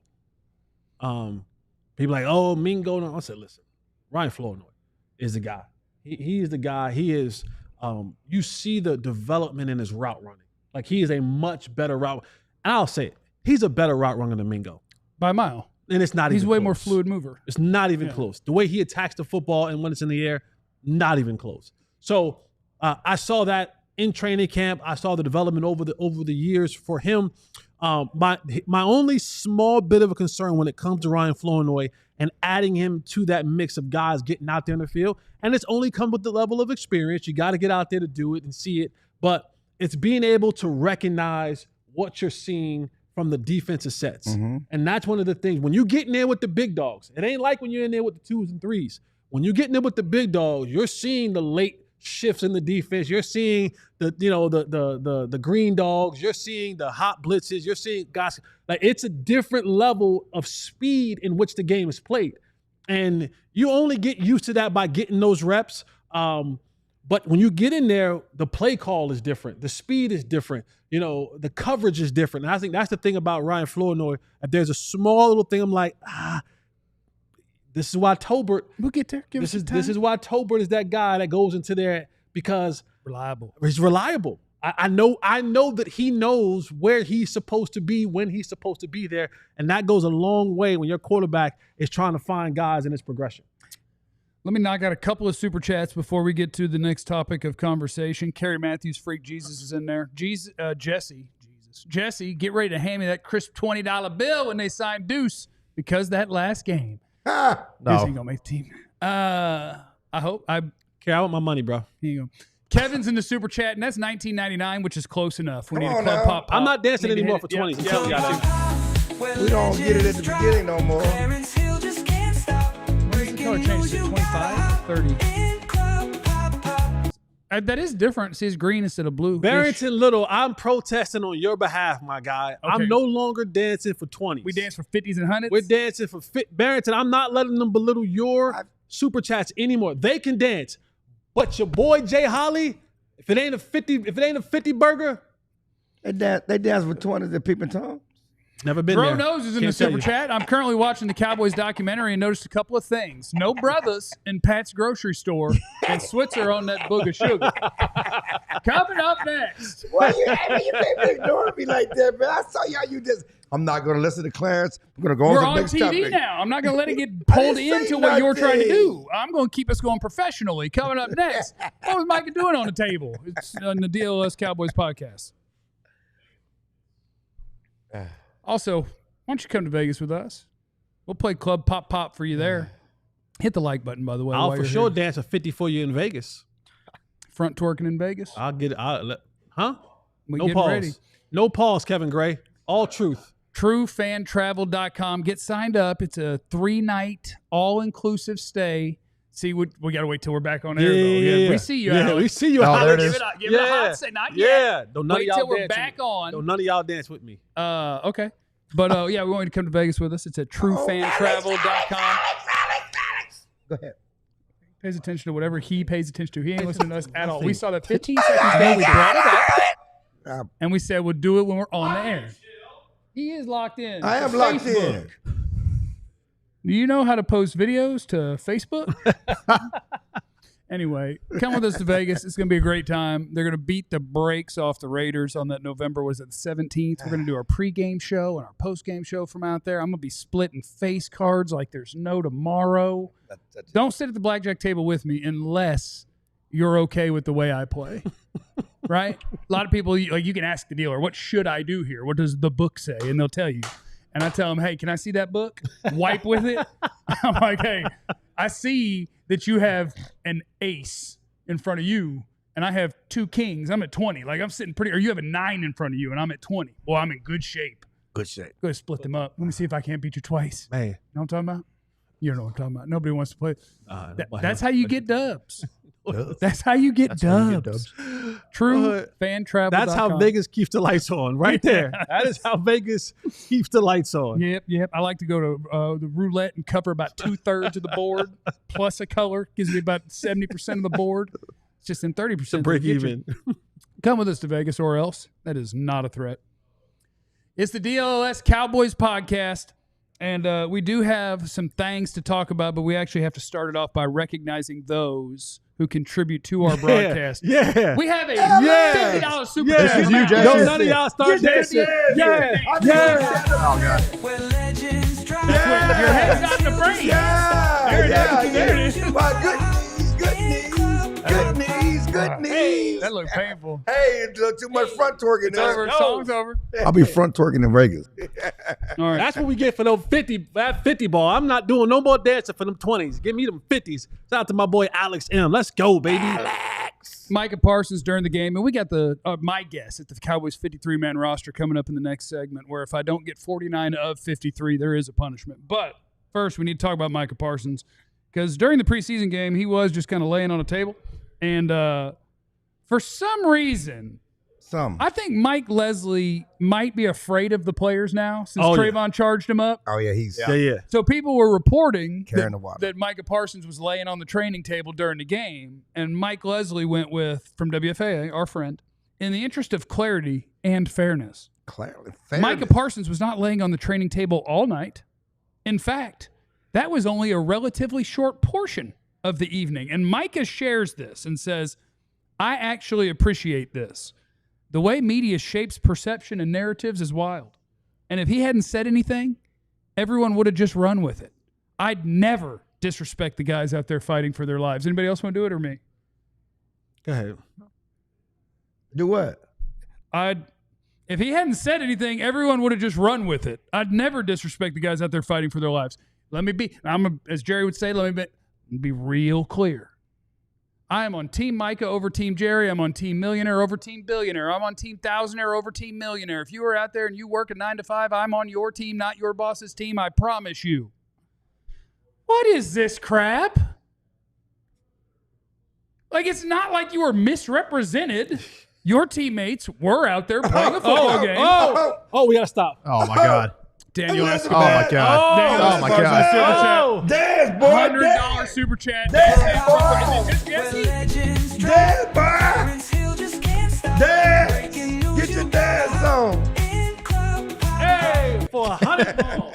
People like, oh, Mingo. No. I said, listen, Ryan Flournoy is the guy. He is the guy. He is. You see the development in his route running. Like he is a much better route. And I'll say it, he's a better route runner than Mingo. By a mile. And it's not He's even way close. more fluid mover. It's not even close. The way he attacks the football and when it's in the air, not even close. So I saw that in training camp. I saw the development over the years for him. My only small bit of a concern when it comes to Ryan Flournoy and adding him to that mix of guys getting out there in the field, and it's only come with the level of experience. You got to get out there to do it and see it, but it's being able to recognize what you're seeing from the defensive sets. Mm-hmm. And that's one of the things. When you get in there with the big dogs, it ain't like when you're in there with the 2s and 3s. When you get in there with the big dogs, you're seeing the late shifts in the defense. You're seeing the green dogs. You're seeing the hot blitzes. You're seeing guys like it's a different level of speed in which the game is played, and you only get used to that by getting those reps. But when you get in there, the play call is different. The speed is different. The coverage is different. And I think that's the thing about Ryan Flournoy. If there's a small little thing, I'm like, this is why Tolbert. We'll get there. Give us some time. This is why Tolbert is that guy that goes into there because reliable. he's reliable. I know that he knows where he's supposed to be when he's supposed to be there, and that goes a long way when your quarterback is trying to find guys in his progression. Let me knock out a couple of super chats before we get to the next topic of conversation. Kerry Matthews, Freak Jesus is in there. Jesse, get ready to hand me that crisp $20 bill when they sign Deuce because that last game. This ain't No. gonna make the team. I hope. Okay, I want my money, bro. Here you go. Kevin's in the super chat, and that's $19.99, which is close enough. We Come need a on club now. pop. I'm not dancing Need to anymore hit for it. 20s. I'm Yeah. telling y'all. We don't get it at the beginning no more. Clarence Hill just can't stop. What's the color change to 25, 30? That is different. See, it's green instead of blue. Barrington Little, I'm protesting on your behalf, my guy. Okay. I'm no longer dancing for 20s. We dance for 50s and 100s. We're dancing for Barrington. I'm not letting them belittle your super chats anymore. They can dance, but your boy Jay Holly, if it ain't a 50 burger, They dance with 20s at Peeping Tom. never been Bro there. Knows is in Can't the tell super you. chat. I'm currently watching the Cowboys documentary and noticed a couple of things. No brothers in Pat's grocery store and Switzer on that book of sugar. Coming up next. Why you can't ignore me like that, man? I saw y'all. You just. I'm not going to listen to Clarence. I'm going to go We're on to on the next TV topic. now. I'm not going to let it get I pulled didn't say into what you're trying to nothing. do. I'm going to keep us going professionally. Coming up next. What was Micah doing on the table? It's on the DLLS Cowboys podcast. Also, why don't you come to Vegas with us? We'll play Club Pop Pop for you there. Hit the like button, by the way. I'll while for you're sure here. dance a 50 for you in Vegas. Front twerking in Vegas. I'll get it. Huh? We No getting pause. ready. No pause, Kevin Gray. All truth. TrueFanTravel.com. Get signed up. It's a 3-night all-inclusive stay. See, we got to wait till we're back on air, though. Yeah, we see you, Yeah, Alex. we see you. Oh, Alex. there it Give is. it a, give it a hot say. Not Yeah. yet. Don't none Wait of till y'all we're dance back with me. on. Don't none of y'all dance with me. Okay. But, yeah, we want you to come to Vegas with us. It's at TrueFanTravel.com. Go ahead. Pays attention to whatever he pays attention to. He ain't listening to us at all. We saw that 15 seconds ago. We brought it up. And we said we'll do it when we're on the air. He is locked in. I am to locked Facebook. in. Do you know how to post videos to Facebook? Anyway, come with us to Vegas. It's going to be a great time. They're going to beat the brakes off the Raiders on that November, was it the 17th? We're going to do our pregame show and our postgame show from out there. I'm going to be splitting face cards like there's no tomorrow. Don't sit at the blackjack table with me unless you're okay with the way I play. Right? A lot of people, like, you can ask the dealer, what should I do here? What does the book say? And they'll tell you. And I tell them, hey, can I see that book? Wipe with it. I'm like, hey, I see that you have an ace in front of you, and I have 2 kings. I'm at 20. Like, I'm sitting pretty, or you have a 9 in front of you, and I'm at 20. Well, I'm in good shape. Good shit. Go ahead, split them up. Let me see if I can't beat you twice. Man. You know what I'm talking about? You know what I'm talking about. Nobody wants to play. Nobody That's how you get dubs. Dubs. That's how you get That's how you dubs. get dubs. TrueFanTravel.com. That's how Vegas keeps the lights on, right there. That is how Vegas keeps the lights on. Yep. I like to go to the roulette and cover about 2/3 of the board plus a color. Gives me about 70% of the board. It's just in 30%. To break they get you. even. Come with us to Vegas or else. That is not a threat. It's the DLLS Cowboys podcast. And we do have some things to talk about, but we actually have to start it off by recognizing those who contribute to our broadcast. Yeah. We have a Yeah. $50 super Yeah. chat. This is from you, Alex. Jay. Yo, none of y'all start Yes, dancing. yes, Yeah. Oh, God. Where legends drive. That's your head's not in the frame. Yeah. There it is. yeah, There it is. Well, good knees. That looked painful. Hey, too much front twerking It's there. over. Song's over. I'll be front twerking in Vegas. All right. That's what we get for those 50 ball. I'm not doing no more dancing for them 20s. Give me them 50s. Shout out to my boy Alex M. Let's go, baby. Micah Parsons during the game, and we got my guess at the Cowboys 53-man roster coming up in the next segment, where if I don't get 49 of 53, there is a punishment. But first, we need to talk about Micah Parsons, because during the preseason game, he was just kind of laying on a table, and for some reason, I think Mike Leslie might be afraid of the players now since Trevon charged him up. Oh, yeah, he's Yeah. So people were reporting Carrying the water. that Micah Parsons was laying on the training table during the game, and Mike Leslie went with, from WFAA, our friend, in the interest of clarity and fairness. clearly. Micah Parsons was not laying on the training table all night. In fact, that was only a relatively short portion of the evening. And Micah shares this and says, I actually appreciate this. The way media shapes perception and narratives is wild. And if he hadn't said anything, everyone would have just run with it. I'd never disrespect the guys out there fighting for their lives. Anybody else want to do it or me? Go ahead. Do what? If he hadn't said anything, everyone would have just run with it. I'd never disrespect the guys out there fighting for their lives. as Jerry would say, let me be real clear. I am on Team Micah over Team Jerry. I'm on Team Millionaire over Team Billionaire. I'm on Team Thousandaire over Team Millionaire. If you are out there and you work a 9 to 5, I'm on your team, not your boss's team. I promise you. What is this crap? Like, it's not like you were misrepresented. Your teammates were out there playing a football game. Oh, we got to stop. Oh, my God. Daniel Oh, Escobar. my God. Daniel Oh, my Escobar's God. Super chat. Dance, boy. $100 super chat. Dance, Is it Jesse? Legends Dance, boy. Clarence Hill just can't stop. Dance. Breaking news, Get your you dance know. on. In club Hey, for $100.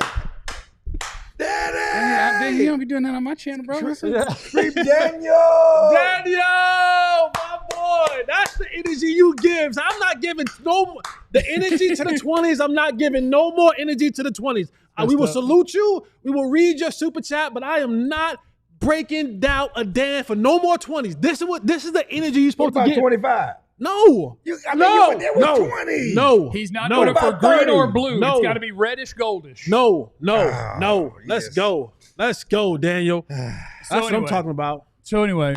Daddy. You don't be doing that on my channel, bro. Creep Daniel. Daniel, my boy, that's the energy you give. I'm not giving no more. The energy to the 20s, I'm not giving no more energy to the 20s. We will salute you. We will read your super chat, but I am not breaking down a damn for no more 20s. This is the energy you're What supposed to about get. 25? No. You were there with no, 20. no. He's not no. doing it for About green 30. or blue. No. It's got to be reddish, goldish. No. Oh, Let's yes. go. Let's go, Daniel. That's what I'm anyway. talking about. So anyway,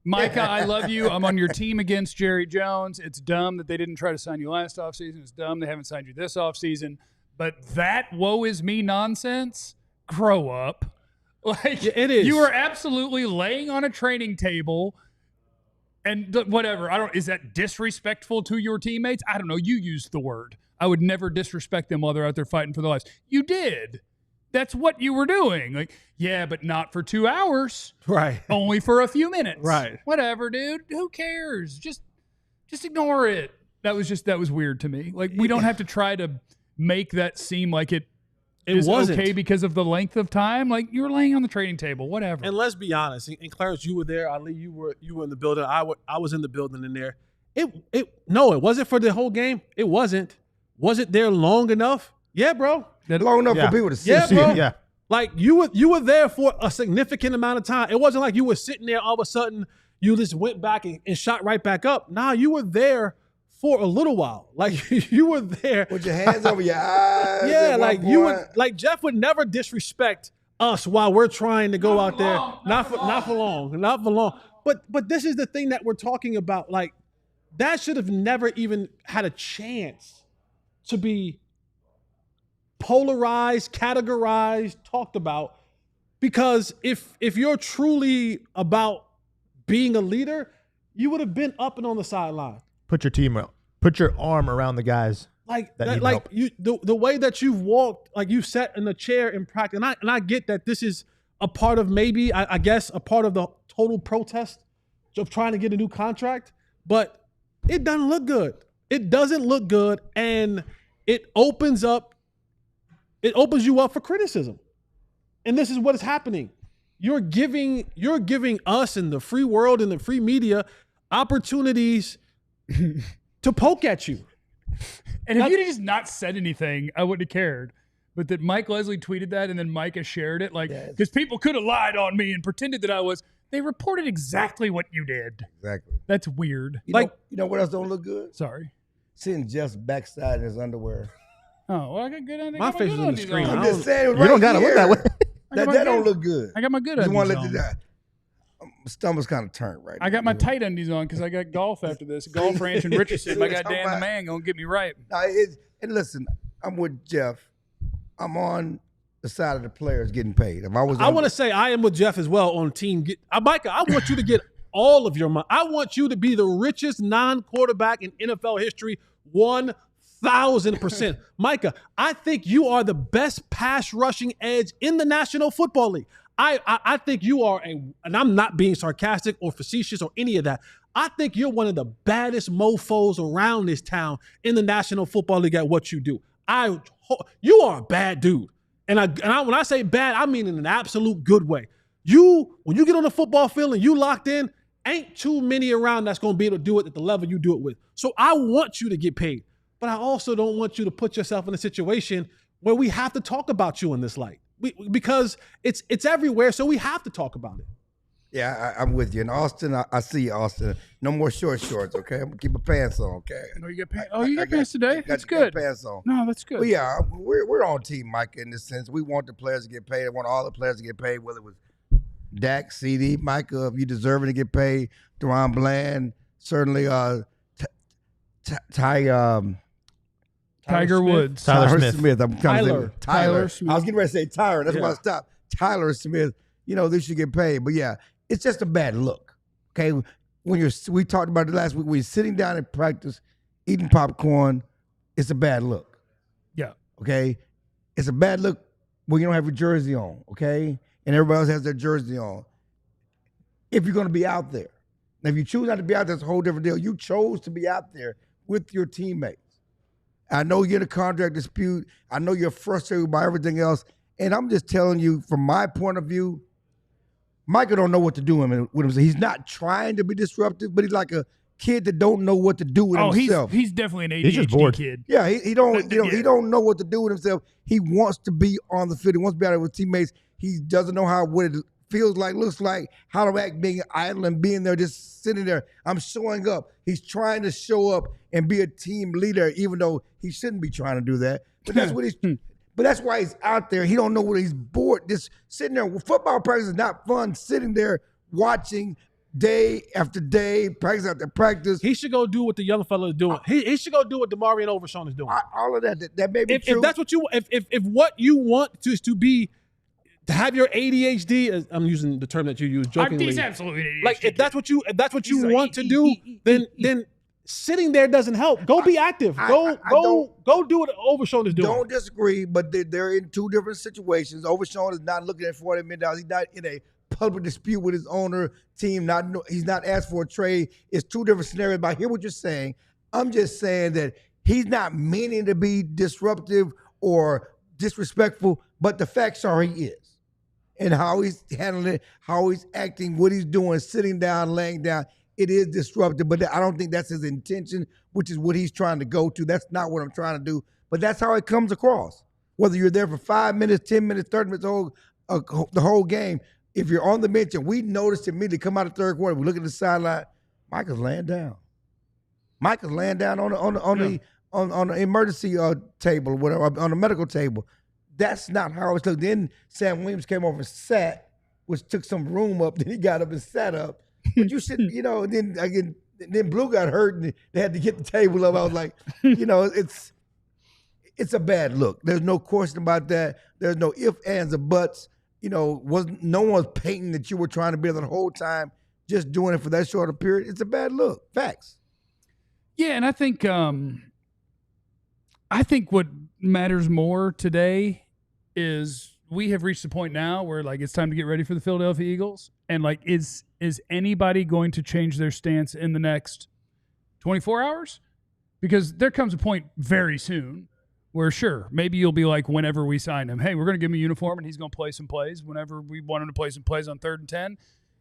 Micah, I love you. I'm on your team against Jerry Jones. It's dumb that they didn't try to sign you last offseason. It's dumb they haven't signed you this offseason. But that woe is me nonsense, grow up. Like, Yeah, it is. You are absolutely laying on a training table and whatever. Is that disrespectful to your teammates? I don't know. You used the word. I would never disrespect them while they're out there fighting for their lives. You did. That's what you were doing. Like, yeah, but not for 2 hours. Right. Only for a few minutes. Right. Whatever, dude. Who cares? Just ignore it. That was weird to me. Like, we don't have to try to make that seem like it is wasn't. okay because of the length of time. Like, you were laying on the trading table. Whatever. And let's be honest. And Clarence, you were there. Ali, you were in the building. I was in the building in there. It wasn't for the whole game. It wasn't. Was it there long enough? Yeah, bro. Long enough Yeah. for people to see. Yeah, bro. Yeah. Like you were there for a significant amount of time. It wasn't like you were sitting there all of a sudden you just went back and shot right back up. Nah, you were there for a little while. Like you were there. With your hands over your eyes. Yeah, at like one you point. would, like Jeff would never disrespect us while we're trying to go out there. Not for long. But this is the thing that we're talking about. Like that should have never even had a chance to be polarized, categorized, talked about. Because if you're truly about being a leader, you would have been up and on the sideline. Put your team up. Put your arm around the guys. Like That that, need like help. you, the way that you've walked, like you sat in a chair in practice, and I get that this is a part of maybe, I guess, a part of the total protest of trying to get a new contract, but it doesn't look good. It doesn't look good, and it opens you up for criticism. And this is what is happening. You're giving us in the free world and the free media opportunities to poke at you. And if you'd have just not said anything, I wouldn't have cared. But that Mike Leslie tweeted that and then Micah shared it, like, because people could have lied on me and pretended that I was. They reported exactly what you did. Exactly. That's weird. You know what else don't look good? Sorry. Sitting Jeff's backside in his underwear. Oh, well, I got good. My face is on the screen. I'm I just saying, You don't gotta look that way. That don't look good. I got my good Just want undies to let on. you know. My stomach's kind of turned right now. I got my tight undies on because I got golf after this. Golf Ranch in Richardson. My guy Dan the Man gonna get me right. No, and listen, I'm with Jeff. I'm on the side of the players getting paid. If I want to say I am with Jeff as well on team. Micah, I want you to get all of your money. I want you to be the richest non-quarterback in NFL history, 1,000%. Micah, I think you are the best pass rushing edge in the National Football League. I think you are and I'm not being sarcastic or facetious or any of that. I think you're one of the baddest mofos around this town in the National Football League at what you do. You are a bad dude. And when I say bad, I mean in an absolute good way. When you get on the football field and you locked in, ain't too many around that's going to be able to do it at the level you do it with. So I want you to get paid, but I also don't want you to put yourself in a situation where we have to talk about you in this light because it's everywhere. So we have to talk about it. Yeah, I'm with you. In Austin, I see you, Austin. No more short shorts, okay? I'm gonna keep my pants on, okay? Oh, you get pants. Oh, you got pants today. That's got good. pants on. No, that's good. But yeah, we're on team Micah in this sense. We want the players to get paid. I want all the players to get paid, whether it was Dak, CD, Micah, if you deserve it to get paid. Deron Bland, certainly Tiger Woods. Tyler Smith. I'm trying to say Tyler Smith. I was getting ready to say Tyler. That's why I stopped. Tyler Smith. They should get paid. But yeah, it's just a bad look. Okay, we talked about it last week. When you're sitting down in practice, eating popcorn, it's a bad look. Yeah. Okay, it's a bad look when you don't have your jersey on. Okay, and everybody else has their jersey on. If you're going to be out there, now if you choose not to be out there, it's a whole different deal. You chose to be out there with your teammates. I know you're in a contract dispute. I know you're frustrated by everything else, and I'm just telling you, from my point of view, Micah don't know what to do with him. He's not trying to be disruptive, but he's like a kid that don't know what to do with himself. He's definitely an He's just bored. ADHD kid. Yeah, he don't know what to do with himself. He wants to be on the field. He wants to be out there with teammates. He doesn't know what it feels like, looks like, how to act being idle and being there, just sitting there. I'm showing up. He's trying to show up and be a team leader, even though he shouldn't be trying to do that. But that's what he's. But that's why he's out there. He don't know what he's bored. Just sitting there. Football practice is not fun. Sitting there watching day after day, practice after practice. He should go do what the young fella is doing. He should go do what DeMarion Overshawn is doing. All of that may be If true. that's what you, if what you want is to have your ADHD, as I'm using the term that you use jokingly. He's absolutely an ADHD. Like if that's what you He's want to do, then sitting there doesn't help. Go be active. Go do what Overshawn is doing. Don't disagree, but they're in two different situations. Overshawn is not looking at $40 million. He's not in a public dispute with his owner team. He's not asked for a trade. It's two different scenarios. But I hear what you're saying. I'm just saying that he's not meaning to be disruptive or disrespectful, but the facts are he is. And how he's handling it, how he's acting, what he's doing, sitting down, laying down, it is disruptive. But I don't think that's his intention, which is what he's trying to go to. That's not what I'm trying to do. But that's how it comes across. Whether you're there for 5 minutes, 10 minutes, 30 minutes, the whole game, if you're on the bench and we noticed immediately come out of the third quarter, we look at the sideline, Micah's laying down. Micah's laying down on the emergency table, or whatever, on the medical table. That's not how it's looked. Then Sam Williams came over and sat, which took some room up. Then he got up and sat up. But you should, then Blue got hurt and they had to get the table up. I was like, it's a bad look. There's no question about that. There's no ifs, ands, or buts. No one's painting that you were trying to be there the whole time, just doing it for that short a period. It's a bad look. Facts. Yeah, and I think what matters more today is we have reached the point now where it's time to get ready for the Philadelphia Eagles. And is anybody going to change their stance in the next 24 hours? Because there comes a point very soon where sure, maybe you'll be like, whenever we sign him, hey, we're going to give him a uniform and he's going to play some plays whenever we want him to play some plays on 3rd and 10.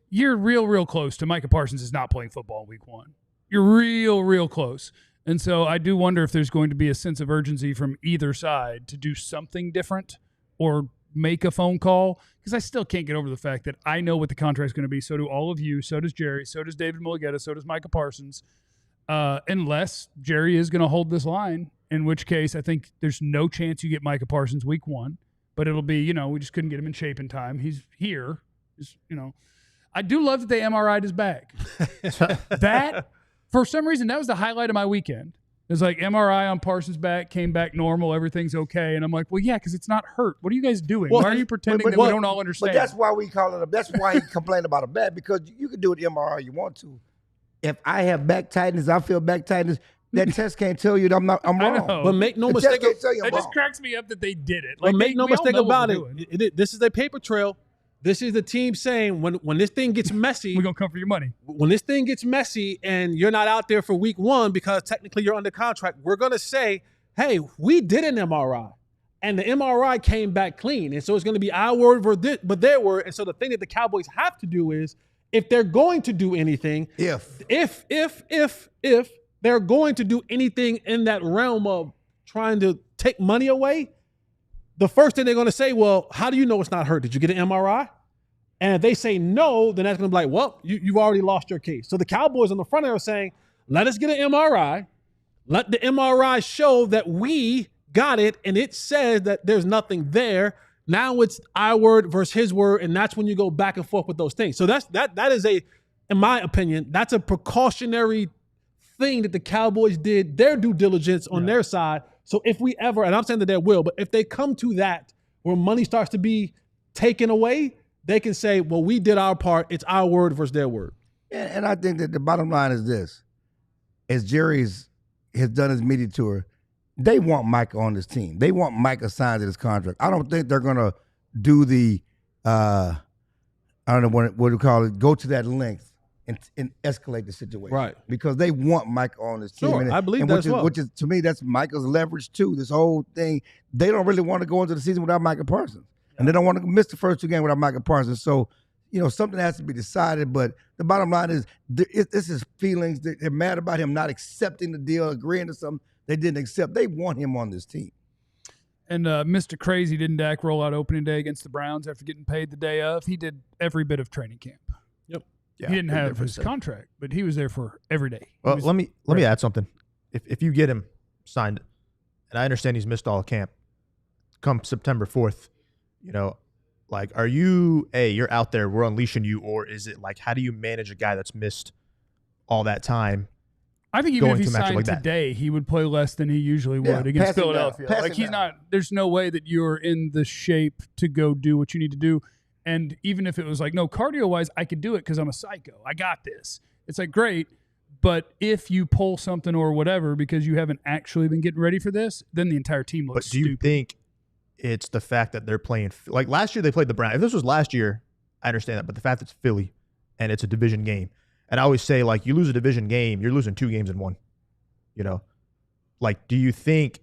You're real close to Micah Parsons is not playing football in week 1. You're real close. And so I do wonder if there's going to be a sense of urgency from either side to do something different or make a phone call, because I still can't get over the fact that I know what the contract's going to be. So do all of you. So does Jerry. So does David Mulligetta. So does Micah Parsons. Unless Jerry is going to hold this line, in which case I think there's no chance you get Micah Parsons week 1. But it'll be, we just couldn't get him in shape in time. He's here. I do love that they MRI'd his back. That, for some reason, that was the highlight of my weekend. It was like MRI on Parsons' back, came back normal, everything's okay. And I'm like, well, yeah, because it's not hurt. What are you guys doing? Why are you pretending that we don't all understand? But that's why we call it that's why he complained about a back, because you can do an MRI you want to. If I have back tightness, I feel back tightness, that test can't tell you that I'm wrong. But make no mistake. It just cracks me up that they did it. But make no mistake about it. This is a paper trail. This is the team saying when this thing gets messy, we're going to come for your money. When this thing gets messy and you're not out there for week 1 because technically you're under contract, we're going to say, hey, we did an MRI and the MRI came back clean. And so it's going to be our word but their word. And so the thing that the Cowboys have to do is, if they're going to do anything, if they're going to do anything in that realm of trying to take money away, the first thing they're going to say, well, how do you know it's not hurt? Did you get an MRI? And if they say no, then that's going to be like, well, you've already lost your case. So the Cowboys on the front end are saying, let us get an MRI. Let the MRI show that we got it, and it says that there's nothing there. Now it's our word versus his word, and that's when you go back and forth with those things. So that is in my opinion, that's a precautionary thing that the Cowboys did their due diligence on their side. So if we ever, and I'm saying that they will, but if they come to that where money starts to be taken away, they can say, well, we did our part. It's our word versus their word. And I think that the bottom line is this. As Jerry has done his media tour, they want Micah on this team. They want Micah signed to this contract. I don't think they're going to do the, I don't know what to call it, go to that length and escalate the situation. Right. Because they want Micah on this team. Sure, I believe that as well. Which is, to me, that's Micah's leverage too. This whole thing, they don't really want to go into the season without Micah Parsons. And they don't want to miss the first 2 games without Micah Parsons. So, something has to be decided. But the bottom line is, this is feelings. They're mad about him not accepting the deal, agreeing to something they didn't accept. They want him on this team. And Mr. Crazy didn't Dak roll out opening day against the Browns after getting paid the day of. He did every bit of training camp. Yep. He didn't have his contract, but he was there for every day. Well, let me add something. If you get him signed, and I understand he's missed all camp, come September 4th, are you're out there, we're unleashing you, or is it like, how do you manage a guy that's missed all that time? I think even if he signed today, he would play less than he usually would against Philadelphia. Like there's no way that you're in the shape to go do what you need to do. And even if it was like, no, cardio-wise, I could do it because I'm a psycho. I got this. It's like, great. But if you pull something or whatever because you haven't actually been getting ready for this, then the entire team looks stupid. But do you think it's the fact that they're playing – like last year they played the Browns. If this was last year, I understand that. But the fact that it's Philly and it's a division game. And I always say, like, you lose a division game, you're losing 2 games in 1. Like, do you think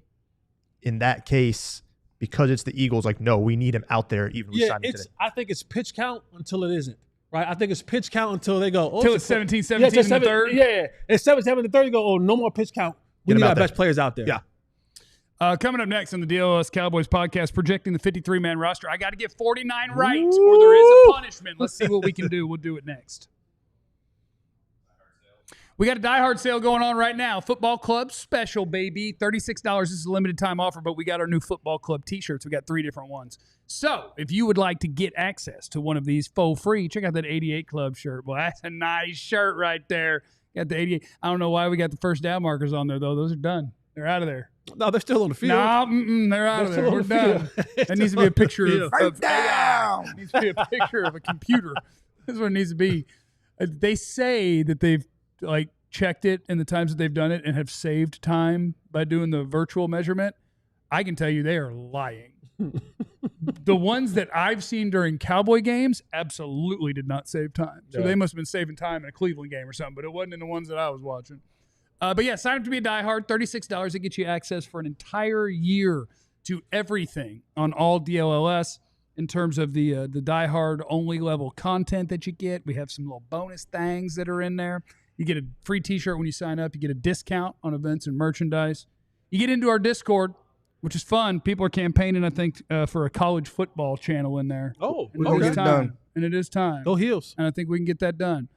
in that case, because it's the Eagles, like, no, we need him out there even with signing today? I think it's pitch count until it isn't, right? I think it's pitch count until they go, until it's 17-17 in the third? Yeah. It's 17-17 in the third. You go, no more pitch count. We need our best players out there. Yeah. Coming up next on the DLLS Cowboys podcast, projecting the 53-man roster. I got to get 49 right or there is a punishment. Let's see what we can do. We'll do it next. We got a Die Hard sale going on right now. Football Club special, baby. $36. This is a limited time offer, but we got our new Football Club t-shirts. We got 3 different ones. So if you would like to get access to one of these for free, check out that 88 Club shirt. Well, that's a nice shirt right there. Got the 88. I don't know why we got the first down markers on there, though. Those are done. They're out of there. No, they're still on the field. No, they're out of there. We're done. That needs to be a picture of AI. It needs to be a picture of a computer. That's what it needs to be. They say that they've checked it in the times that they've done it and have saved time by doing the virtual measurement. I can tell you they are lying. The ones that I've seen during Cowboy games absolutely did not save time. So they must have been saving time in a Cleveland game or something, but it wasn't in the ones that I was watching. But yeah, sign up to be a diehard. $36 to get you access for an entire year to everything on all DLLS in terms of the diehard only level content that you get. We have some little bonus things that are in there. You get a free t-shirt when you sign up. You get a discount on events and merchandise. You get into our Discord, which is fun. People are campaigning, I think, for a college football channel in there. Oh, and it is time. And it is time. Go Heels. And I think we can get that done.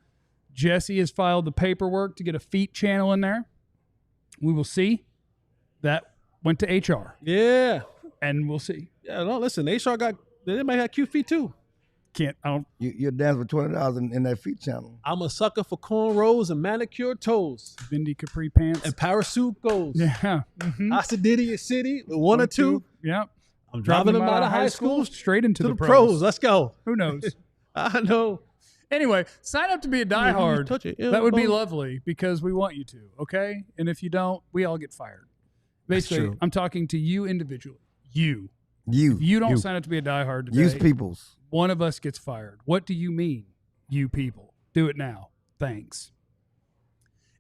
Jesse has filed the paperwork to get a feet channel in there. We will see. That went to HR. Yeah. And we'll see. Yeah, no, listen, HR they might have cute feet too. You're dancing for $20 in that feet channel. I'm a sucker for cornrows and manicured toes. Bendy capri pants. And parachute goals. Yeah. Mm-hmm. Occidental City with 1 or 2. Yep. I'm driving them out of high school straight into the pros. Let's go. Who knows? I know. Anyway, sign up to be a diehard. Touch it. Yeah, that would be lovely because we want you to, okay? And if you don't, we all get fired. Basically, I'm talking to you individually. You. If you don't sign up to be a diehard today, use peoples. One of us gets fired. What do you mean, you people? Do it now. Thanks.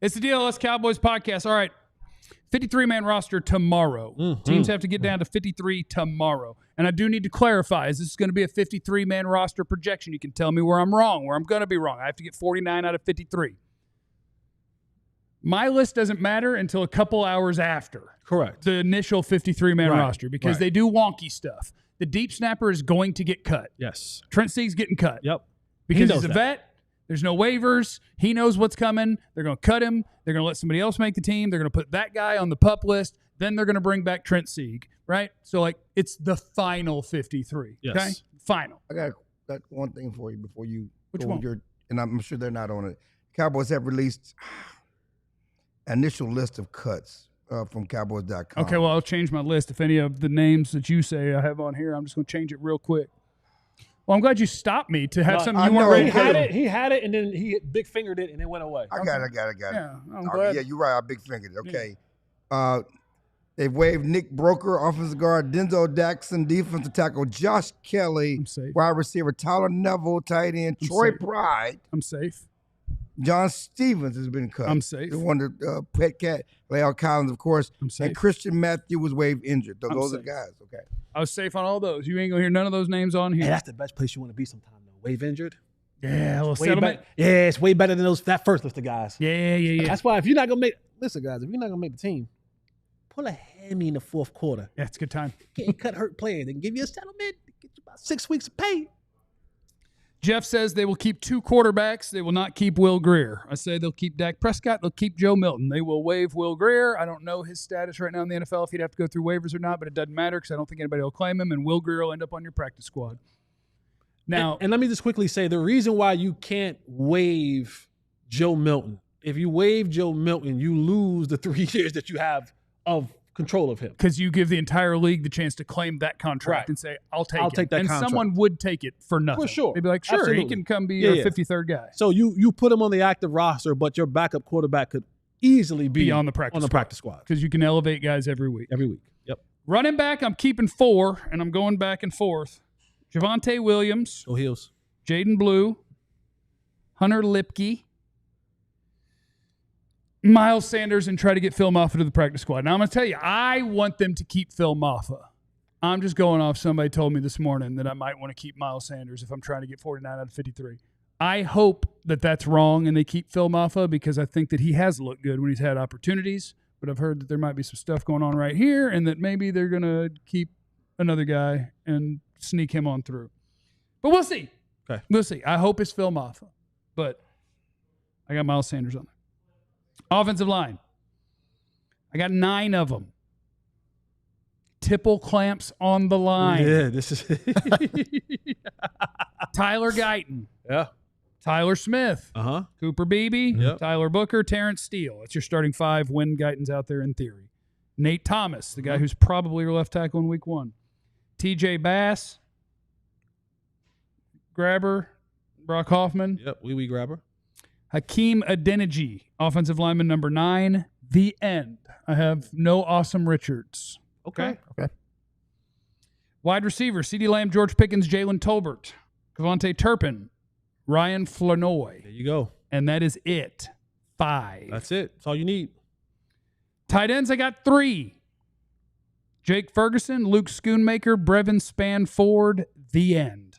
It's the DLLS Cowboys podcast. All right. 53-man roster tomorrow. Mm-hmm. Teams have to get down to 53 tomorrow. And I do need to clarify, is this going to be a 53-man roster projection? You can tell me where I'm wrong, where I'm going to be wrong. I have to get 49 out of 53. My list doesn't matter until a couple hours after Correct. the initial 53-man Right, roster because right. they do wonky stuff. The deep snapper is going to get cut. Yes. Trent Sieg's getting cut. Yep. Because He he's knows a that. vet. There's no waivers. He knows what's coming. They're going to cut him. They're going to let somebody else make the team. They're going to put that guy on the PUP list. Then they're going to bring back Trent Sieg, right? So, like, it's the final 53. Yes. Okay? Final. I got one thing for you before you. Which go one? with and I'm sure they're not on it. Cowboys have released initial list of cuts from Cowboys.com. Okay, well, I'll change my list. If any of the names that you say I have on here, I'm just going to change it real quick. Well, I'm glad you stopped me to have No, something I you weren't know. ready He to had do. it. He had it, and then he big fingered it, and it went away. I got it. Yeah, I'm All glad. right, yeah, you're right. I big fingered it. Okay. They've waived Nick Broker, offensive guard, Denzel Jackson, defensive tackle, Josh Kelly, I'm safe. wide receiver, Tyler Neville, tight end, Troy safe. Pride, I'm safe. John Stevens has been cut. I'm safe. The one that Pet Cat, Lael Collins, of course, I'm safe. and Christian Matthew was waived injured. I'm Those are safe. guys. Okay. I was safe on all those. You ain't going to hear none of those names on Hey, here. that's the best place you want to be sometime, though. Wave injured. Yeah, a little Way settlement. better. Yeah, it's way better than that first list of guys. Yeah. That's why if you're not gonna make, listen, guys, if you're not gonna make the team, pull a hammy in the fourth quarter. Yeah, it's a good time. Getting cut hurt players. They can give you a settlement. Get you about 6 weeks of pay. Jeff says they will keep 2 quarterbacks. They will not keep Will Grier. I say they'll keep Dak Prescott. They'll keep Joe Milton. They will waive Will Grier. I don't know his status right now in the NFL, if he'd have to go through waivers or not, but it doesn't matter because I don't think anybody will claim him, and Will Grier will end up on your practice squad. Now, And let me just quickly say the reason why you can't waive Joe Milton. If you waive Joe Milton, you lose the 3 years that you have of control of him. because you give the entire league the chance to claim that contract Right. and say, I'll take I'll it. take that and contract. someone would take it for nothing. For sure. They'd be like, sure, Absolutely. he can come be Yeah, your yeah. 53rd guy. So you put him on the active roster, but your backup quarterback could easily be on the practice squad Because you can elevate guys every week. every week. Yep. Running back, I'm keeping 4, and I'm going back and forth. Javonte Williams, Go Heels. Jaydon Blue, Hunter Lipke, Miles Sanders, and try to get Phil Mafah to the practice squad. Now, I'm going to tell you, I want them to keep Phil Mafah. I'm just going off somebody told me this morning that I might want to keep Miles Sanders if I'm trying to get 49 out of 53. I hope that that's wrong and they keep Phil Mafah because I think that he has looked good when he's had opportunities, but I've heard that there might be some stuff going on right here and that maybe they're going to keep another guy and sneak him on through. But we'll see. Okay. We'll see. I hope it's Phil Mafah, but I got Miles Sanders on there. Offensive line. I got 9 of them. Tipple clamps on the line. Yeah, this is Tyler Guyton. yeah. Tyler Smith. Uh-huh. Cooper Beebe. Yep. Tyler Booker. Terrence Steele. That's your starting 5 when Guyton's out there in theory. Nate Thomas, the guy who's probably your left tackle in week 1. TJ Bass. Grabber. Brock Hoffman. Yep. Wee grabber. Hakeem Adeniji, offensive lineman number 9. The end. I have no Awesome Richards. Okay. Wide receiver, CeeDee Lamb, George Pickens, Jalen Tolbert, Kevontae Turpin, Ryan Flanoy. There you go. And that is it. 5. That's it. That's all you need. Tight ends, I got 3. Jake Ferguson, Luke Schoonmaker, Brevin Spanford. The end.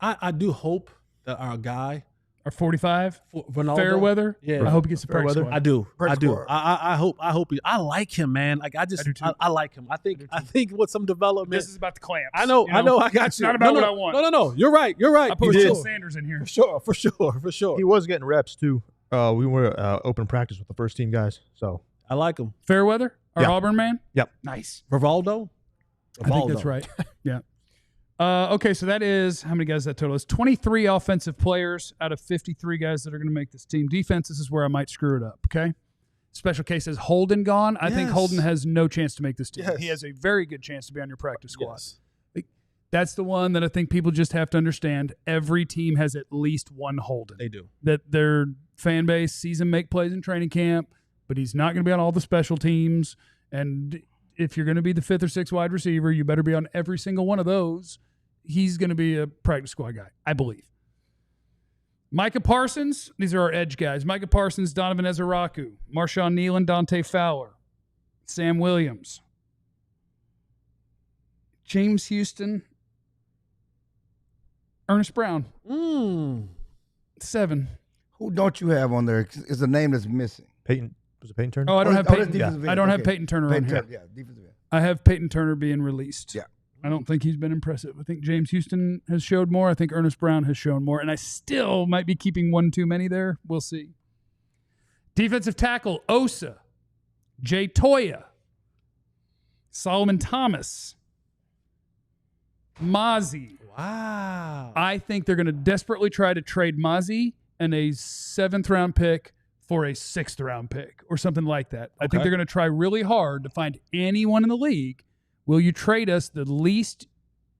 I do hope that our guy Or 45. Ronaldo, Fairweather. Yeah. I hope he gets the practice Fairweather. squad. I do. Practice I do. squad. I hope I like him, man. Like I do too. like him. I think with some development. This is about the clamps. I know. you I know. I got It's you. not about no, what no, I want. No. You're right. I put You Will did. Sanders in here. For sure. He was getting reps too. We were open practice with the first team guys. So I like him. Fairweather, our Yeah. Auburn man. Yep. Nice. Rivaldo. I think that's right. Yeah. Okay, so that is, how many guys is that total? It's 23 offensive players out of 53 guys that are going to make this team. Defense, this is where I might screw it up, okay? Special case is Holden gone. I think Yes. Holden has no chance to make this team. Yes. He has a very good chance to be on your practice squad. Yes. That's the one that I think people just have to understand. Every team has at least one Holden. They do. That their fan base sees him make plays in training camp, but he's not going to be on all the special teams. And if you're going to be the 5th or 6th wide receiver, you better be on every single one of those. He's going to be a practice squad guy, I believe. Micah Parsons, these are our edge guys. Micah Parsons, Donovan Ezeraku, Marshawn Nealon, Dante Fowler, Sam Williams, James Houston, Ernest Brown. 7. Who don't you have on there? It's a name that's missing. Peyton was it Peyton Turner? Oh, I don't have that's Peyton. defensive end. I don't have Okay. Peyton Turner Peyton on here. Turner, yeah, defensive end. I have Peyton Turner being released. Yeah. I don't think he's been impressive. I think James Houston has showed more. I think Ernest Brown has shown more. And I still might be keeping one too many there. We'll see. Defensive tackle, Osa. Jay Toya. Solomon Thomas. Mozzie. Wow. I think they're going to desperately try to trade Mozzie and a 7th-round pick for a 6th-round pick or something like that. I think they're going to try really hard to find anyone in the league. Will you trade us the least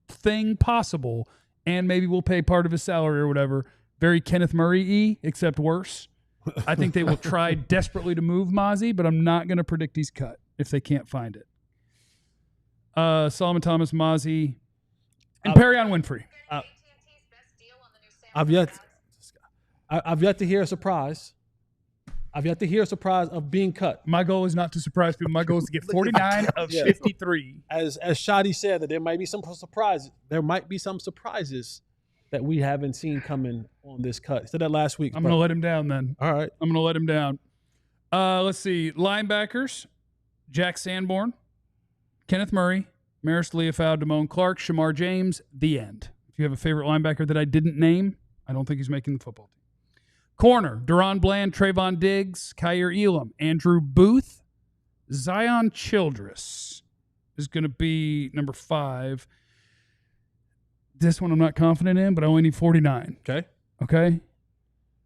thing possible, and maybe we'll pay part of his salary or whatever? Very Kenneth Murray-y, except worse. I think they will try desperately to move Mozzie, but I'm not going to predict he's cut if they can't find it. Solomon Thomas, Mozzie, and Perrion Winfrey. I've yet to hear a surprise. I've yet to hear a surprise of being cut. My goal is not to surprise people. My goal is to get 49 of 53. As Shadi said, that there might be some surprises. There might be some surprises that we haven't seen coming on this cut. I said that last week. I'm going to let him down then. All right. I'm going to let him down. Let's see. Linebackers, Jack Sanborn, Kenneth Murray, Maris Leofau, Damone Clark, Shamar James, the end. If you have a favorite linebacker that I didn't name, I don't think he's making the football team. Corner, Deron Bland, Trevon Diggs, Kyer Elam, Andrew Booth, Zion Childress is going to be number 5. This one I'm not confident in, but I only need 49. Okay?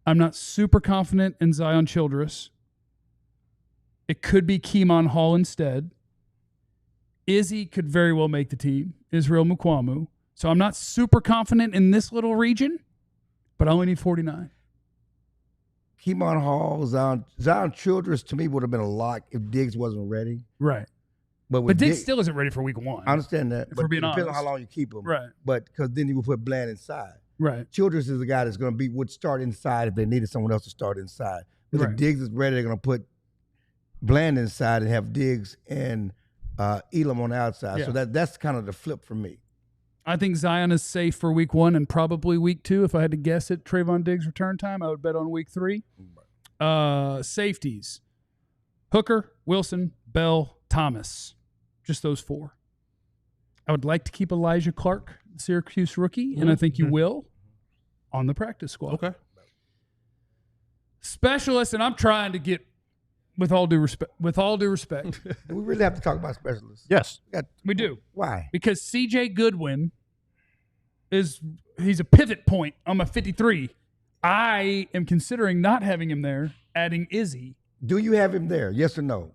I'm not super confident in Zion Childress. It could be Keemon Hall instead. Izzy could very well make the team, Israel Mukwamu. So I'm not super confident in this little region, but I only need 49. Keemon Hall, Zion Childress to me would have been a lock if Diggs wasn't ready. Right. But Diggs still isn't ready for week 1. I understand that. If but we're being it depends on honest. how long you keep him. Right. But because then you will put Bland inside. Right. Childress is the guy that's going to would start inside if they needed someone else to start inside. But Right. if Diggs is ready, they're going to put Bland inside and have Diggs and Elam on the outside. Yeah. So that's kind of the flip for me. I think Zion is safe for week 1 and probably week 2. If I had to guess at Trevon Diggs' return time, I would bet on week 3. Safeties, Hooker, Wilson, Bell, Thomas. Just those 4. I would like to keep Elijah Clark, the Syracuse rookie, and I think you will, on the practice squad. Okay. Specialists, and I'm trying to get, with all due respect, Do we really have to talk about specialists? Yes. we do. Why? Because C.J. Goodwin he's a pivot point on my 53. I am considering not having him there, adding Izzy. Do you have him there? Yes or no?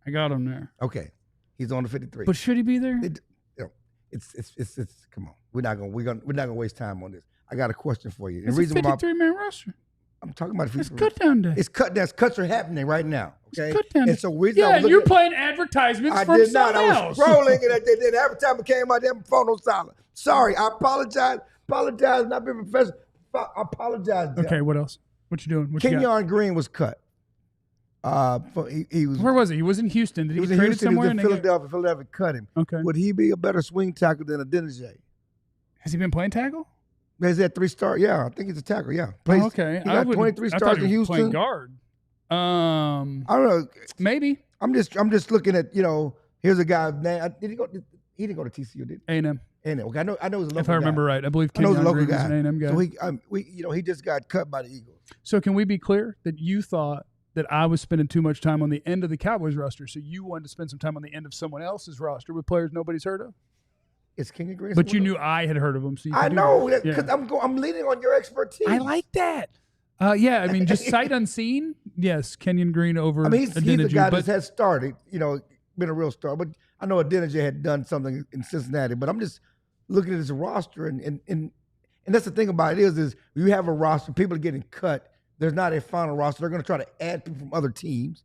I got him there. Okay. He's on the 53. But should he be there? It's come on. We're not gonna waste time on this. I got a question for you. It's a 53-man roster. I'm talking about It's cut down day. It's cuts are happening right now. Okay. Cut down And day. so reason I Yeah, was and you're looking- playing advertisements I from did not. someone I was else. scrolling and then every time it came out, that phone was silent. Sorry, I apologize. Not being professional. I apologize. Jeff. Okay, what else? What you doing? What you got? Kenyon Green was cut. He was. Where was he? He was in Houston. Did He he was get in traded Houston. He somewhere? was in and they got- Philadelphia. Philadelphia cut him. Okay. Would he be a better swing tackle than a Denijay? Has he been playing tackle? He's at 3-star. Yeah, I think he's a tackle. Yeah. Oh, okay. He got 23 I stars thought in he was playing Houston. guard. I don't know. Maybe I'm just looking at, here's a guy. Man, he didn't go to TCU, did he? A&M. And okay, I know he's a local If I remember guy. right, I believe I know he's a Kenyon local Green was guy. an A&M guy. So he just got cut by the Eagles. So can we be clear that you thought that I was spending too much time on the end of the Cowboys roster, so you wanted to spend some time on the end of someone else's roster with players nobody's heard of? It's Kenyon Green. But you knew I had heard of them. So you I could do know that. because I'm leaning on your expertity. I like that. Yeah, I mean, just sight unseen. Yes, Kenyon Green over. I mean, he's the Adeniji, guy but that has started. Been a real star. But I know Adeniji had done something in Cincinnati. But I'm just looking at his roster, and that's the thing about it is you have a roster. People are getting cut. There's not a final roster. They're going to try to add people from other teams.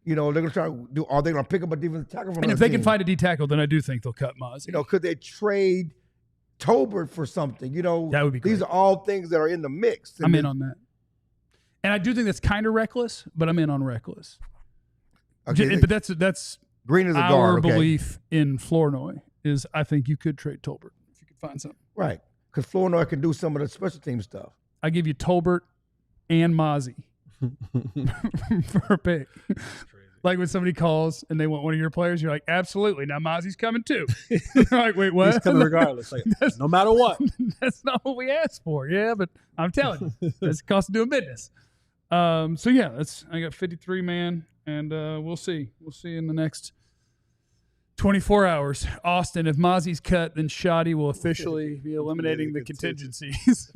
They're going to try to do. Are they going to pick up a defensive tackle from? and another if they team? can find a D tackle, then I do think they'll cut Mozzie. Could they trade Tolbert for something? That would be These great. are all things that are in the mix. I'm in on that. And I do think that's kind of reckless, but I'm in on reckless. Okay, But that's Green is a our guard. Okay. belief in Flournoy is I think you could trade Tolbert if you could find something. Right. Because Flournoy can do some of the special team stuff. I give you Tolbert, and Mozzie for a pick. Like when somebody calls and they want one of your players, you're like, absolutely. Now Mozzie's coming too. They're like, wait, what? He's coming regardless. Like, no matter what. That's not what we asked for. Yeah, but I'm telling you, that's the cost of doing business. So yeah, I got 53 man, and we'll see. We'll see in the next 24 hours. Austin, if Mozzie's cut, then Shoddy will officially be eliminating the contingencies.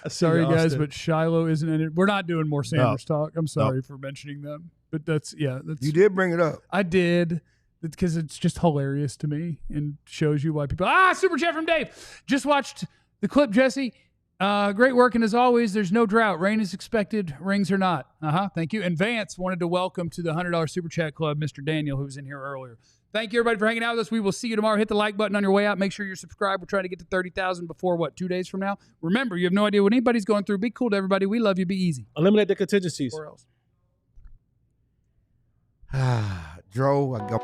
Sorry, guys, Austin. but Shiloh isn't in it. We're not doing more Sanders talk. I'm sorry for mentioning them. But that's You did bring it up. I did, because it's just hilarious to me and shows you why people. Super chat from Dave. Just watched the clip, Jesse. Great work, and as always, there's no drought. Rain is expected, rings are not. Thank you. And Vance wanted to welcome to the $100 Super Chat Club Mr. Daniel, who was in here earlier. Thank you, everybody, for hanging out with us. We will see you tomorrow. Hit the like button on your way out. Make sure you're subscribed. We're trying to get to 30,000 before, 2 days from now? Remember, you have no idea what anybody's going through. Be cool to everybody. We love you. Be easy. Eliminate the contingencies. Or else. Dro, I go.